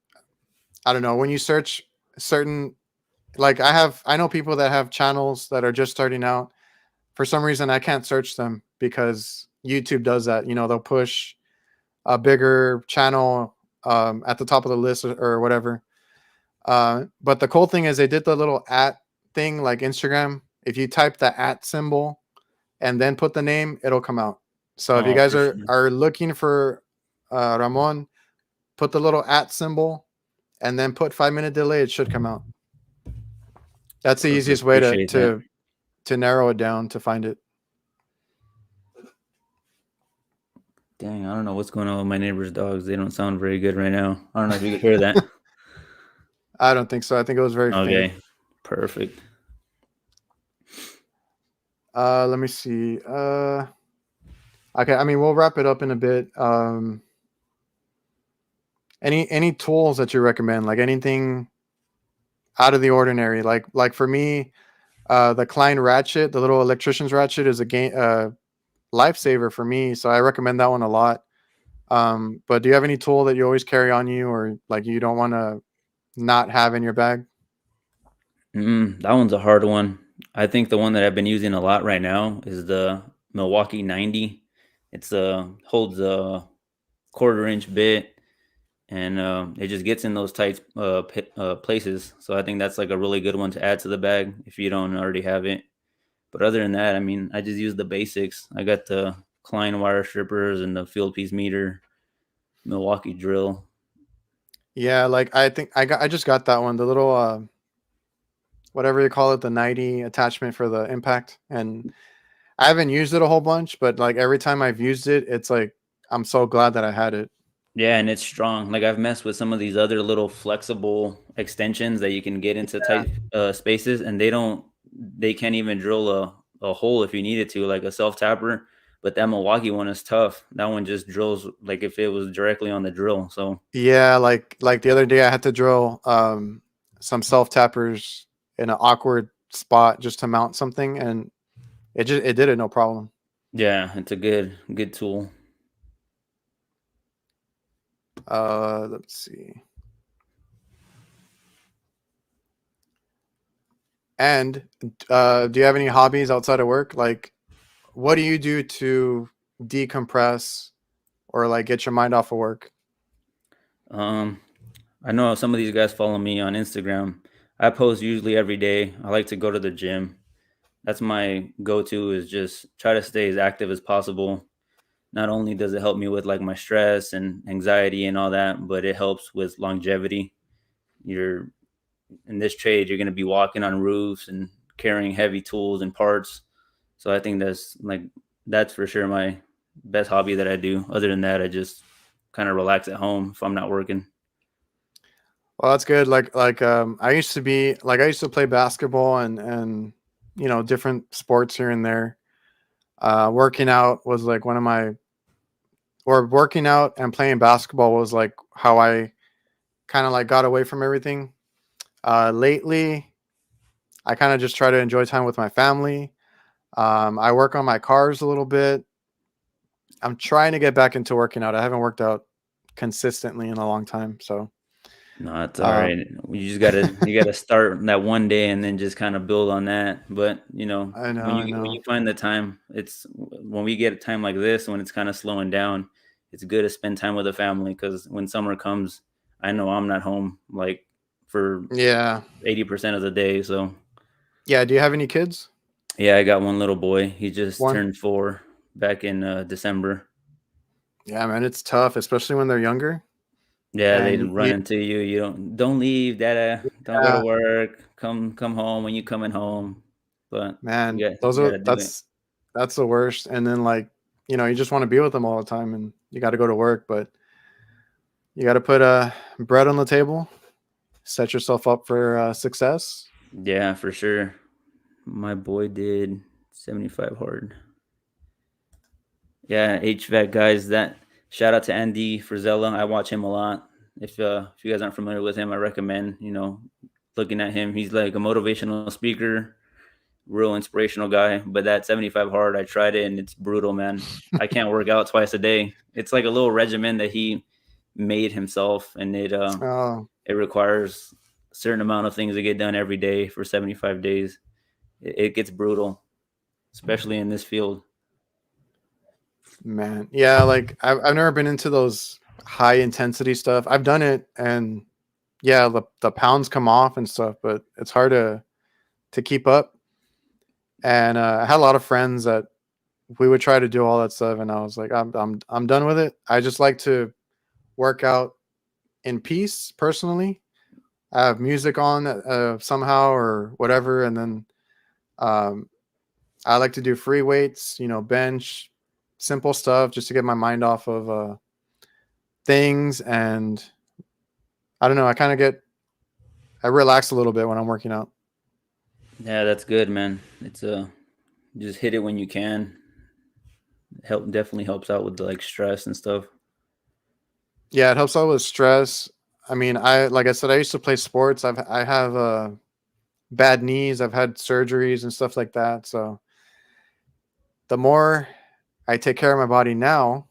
I don't know when you search certain like I know people that have channels that are just starting out. For some reason, I can't search them because YouTube does that. You know, they'll push a bigger channel at the top of the list or whatever. But the cool thing is they did the little at thing like Instagram. If you type the at symbol and then put the name, it'll come out. So if you Oh, guys for sure. are looking for Ramon, put the little at symbol and then put 5 minute delay. It should come out. That's the Perfect. easiest way to Appreciate that. to to narrow it down to find it. Dang, I don't know what's going on with my neighbor's dogs. They don't sound very good right now. I don't know if you could hear that. I don't think so. I think it was very faint. Okay. Perfect. Let me see. Okay, I mean we'll wrap it up in a bit. Any tools that you recommend? Like anything out of the ordinary? Like for me, the Klein ratchet, the little electrician's ratchet, is a game lifesaver for me. So I recommend that one a lot. But do you have any tool that you always carry on you, or like you don't want to not have in your bag? That one's a hard one. I think the one that I've been using a lot right now is the Milwaukee 90. It's holds a quarter-inch bit, and it just gets in those tight places. So I think that's like a really good one to add to the bag if you don't already have it. But other than that, I mean, I just use the basics. I got the Klein wire strippers and the field piece meter, Milwaukee drill. Yeah, like I think I just got that one, the little whatever you call it, the 90 attachment for the impact. And I haven't used it a whole bunch, but like every time I've used it, it's like I'm so glad that I had it. Yeah, and it's strong. Like I've messed with some of these other little flexible extensions that you can get into tight spaces, and they can't even drill a hole if you needed to, like a self tapper. But that Milwaukee one is tough. That one just drills like if it was directly on the drill. So Yeah, like the other day I had to drill some self tappers in an awkward spot just to mount something, and it did it no problem. yeah, it's a good tool. Let's see. And do you have any hobbies outside of work? Like, what do you do to decompress or like get your mind off of work? Um, I know some of these guys follow me on Instagram. I post usually every day. I like to go to the gym. That's my go-to, is just try to stay as active as possible. Not only does it help me with like my stress and anxiety and all that, but it helps with longevity. You're in this trade, you're going to be walking on roofs and carrying heavy tools and parts. So I think that's for sure my best hobby that I do. Other than that, I just kind of relax at home if I'm not working. Well, that's good. I used to be like I used to play basketball and different sports here and there. Working out was like one of my or working out and playing basketball was like how I kind of like got away from everything. Lately, I kind of just try to enjoy time with my family. I work on my cars a little bit. I'm trying to get back into working out. I haven't worked out consistently in a long time, so No, it's all uh, right. You gotta start that one day and then just kind of build on that. But I know, when I you know. find the time, it's when we get a time like this when it's kind of slowing down, it's good to spend time with the family, because when summer comes, I know I'm not home like for Yeah, 80% of the day. So yeah. Do you have any kids? yeah, I got one little boy. He just One. turned 4 back in December. Yeah, man, it's tough, especially when they're younger. Yeah, they And run into you. You don't leave, Dada. Don't go to yeah, work. Come home when you coming home. But man, you gotta do it. that's the worst. And then like you just want to be with them all the time, and you got to go to work, but you got to put bread on the table, set yourself up for success. Yeah, for sure. My boy did 75 hard. Yeah, HVAC guys. That shout out to Andy Frizella. I watch him a lot. If you guys aren't familiar with him, I recommend looking at him. He's like a motivational speaker, real inspirational guy. But that 75 hard, I tried it and it's brutal, man. I can't work out twice a day. It's like a little regimen that he made himself, and Oh it requires a certain amount of things to get done every day for 75 days. It gets brutal, especially in this field. man, yeah. Like I've never been into those high intensity stuff. I've done it, and yeah, the pounds come off and stuff, but it's hard to keep up. And I had a lot of friends that we would try to do all that stuff, and I was like, I'm done with it. I just like to work out in peace personally. I have music on somehow or whatever, and then um, I like to do free weights, bench, simple stuff, just to get my mind off of things. And I don't know, I relax a little bit when I'm working out. Yeah, that's good, man. It's just hit it when you can. Definitely helps out with the like stress and stuff. Yeah, it helps out with stress. I mean, like I said, I used to play sports. I have bad knees. I've had surgeries and stuff like that. So the more I take care of my body now,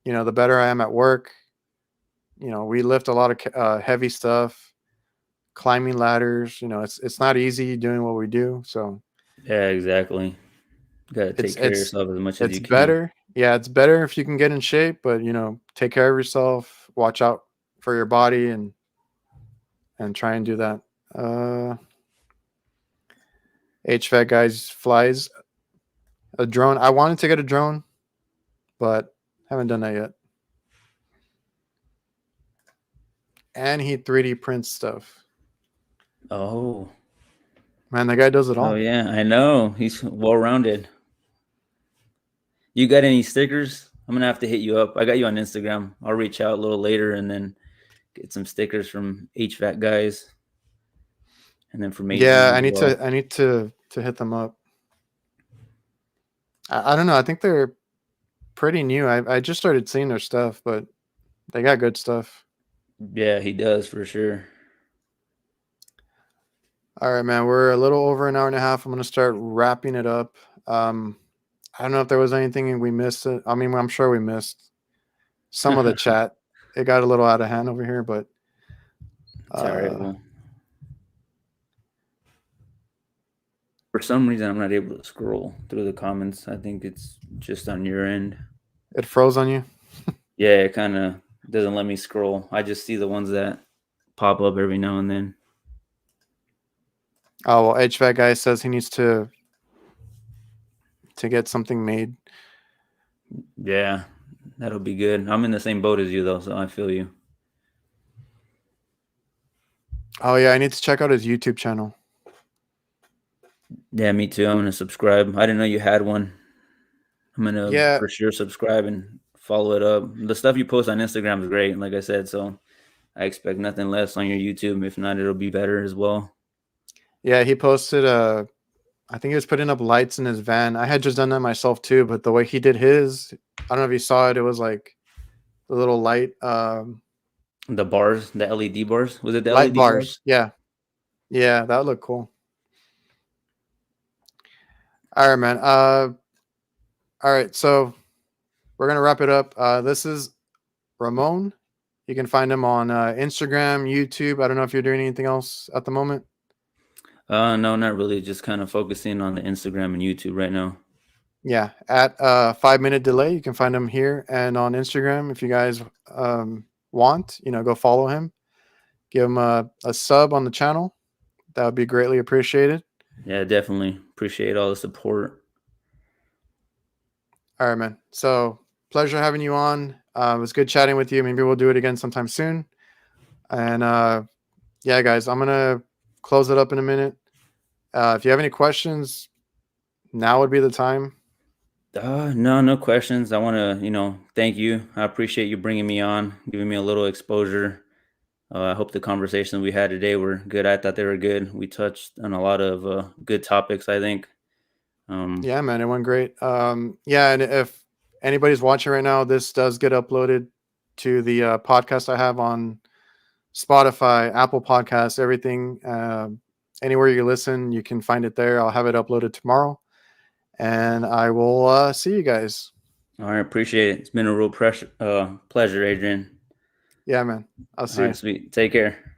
the better I am at work. We lift a lot of heavy stuff, climbing ladders. It's not easy doing what we do. So Yeah, exactly. Gotta it's take care of it's yourself as much as it's you can. better. Yeah, it's better if you can get in shape, but take care of yourself, watch out for your body, and try and do that. Uh, HVAC guys flies a drone. I wanted to get a drone, but haven't done that yet. And he 3D prints stuff. Oh, Man, that guy does it oh all. yeah, I know. He's well rounded. You got any stickers? I'm gonna have to hit you up. I got you on Instagram. I'll reach out a little later and then get some stickers from HVAC guys, and then from Yeah, Adrian as well. I need to hit them up. I don't know. I think they're pretty new. I just started seeing their stuff, but they got good stuff. Yeah, he does for sure. All right, man. We're a little over an hour and a half. I'm gonna start wrapping it up. Um, I don't know if there was anything we missed. I mean, I'm sure we missed some of the chat. It got a little out of hand over here, but It's all right. uh, Well, for some reason, I'm not able to scroll through the comments. I think it's just on your end. it froze on you. Yeah, it kind of doesn't let me scroll. I just see the ones that pop up every now and then. Oh well, HVAC guy says he needs to to get something made. Yeah, that'll be good. I'm in the same boat as you though, so I feel you. Oh yeah, I need to check out his YouTube channel. Yeah, me too. I'm gonna subscribe. I didn't know you had one. I'm gonna Yeah, for sure subscribe and follow it up. The stuff you post on Instagram is great, like I said. So I expect nothing less on your YouTube. If not, it'll be better as well. yeah, he posted I think he was putting up lights in his van. I had just done that myself too, but the way he did his, I don't know if you saw it, it was like the little light The bars, the LED bars. Was it the light LED bars. bars? Yeah. Yeah, that would look cool. All right, man. All right, so we're gonna wrap it up. This is Ramon. You can find him on Instagram, YouTube. I don't know if you're doing anything else at the moment. No, not really. Just kind of focusing on the Instagram and YouTube right now. Yeah, at 5 minute delay. You can find him here and on Instagram. If you guys want, go follow him. Give him a sub on the channel. That would be greatly appreciated. Yeah, definitely appreciate all the support. All right, man. So pleasure having you on. It was good chatting with you. Maybe we'll do it again sometime soon. And yeah, guys, I'm gonna close it up in a minute. If you have any questions, now would be the time. No, no questions. I want to, thank you. I appreciate you bringing me on, giving me a little exposure. I hope the conversations we had today were good. I thought they were good. We touched on a lot of good topics, I think. Yeah, man, it went great. Yeah, and if anybody's watching right now, this does get uploaded to the podcast I have on Spotify, Apple Podcasts, everything. Anywhere you listen, you can find it there. I'll have it uploaded tomorrow, and I will see you guys. All right, appreciate it. It's been a real pleasure, Adrian. Yeah, man. I'll All see right, you. sweet. Take care.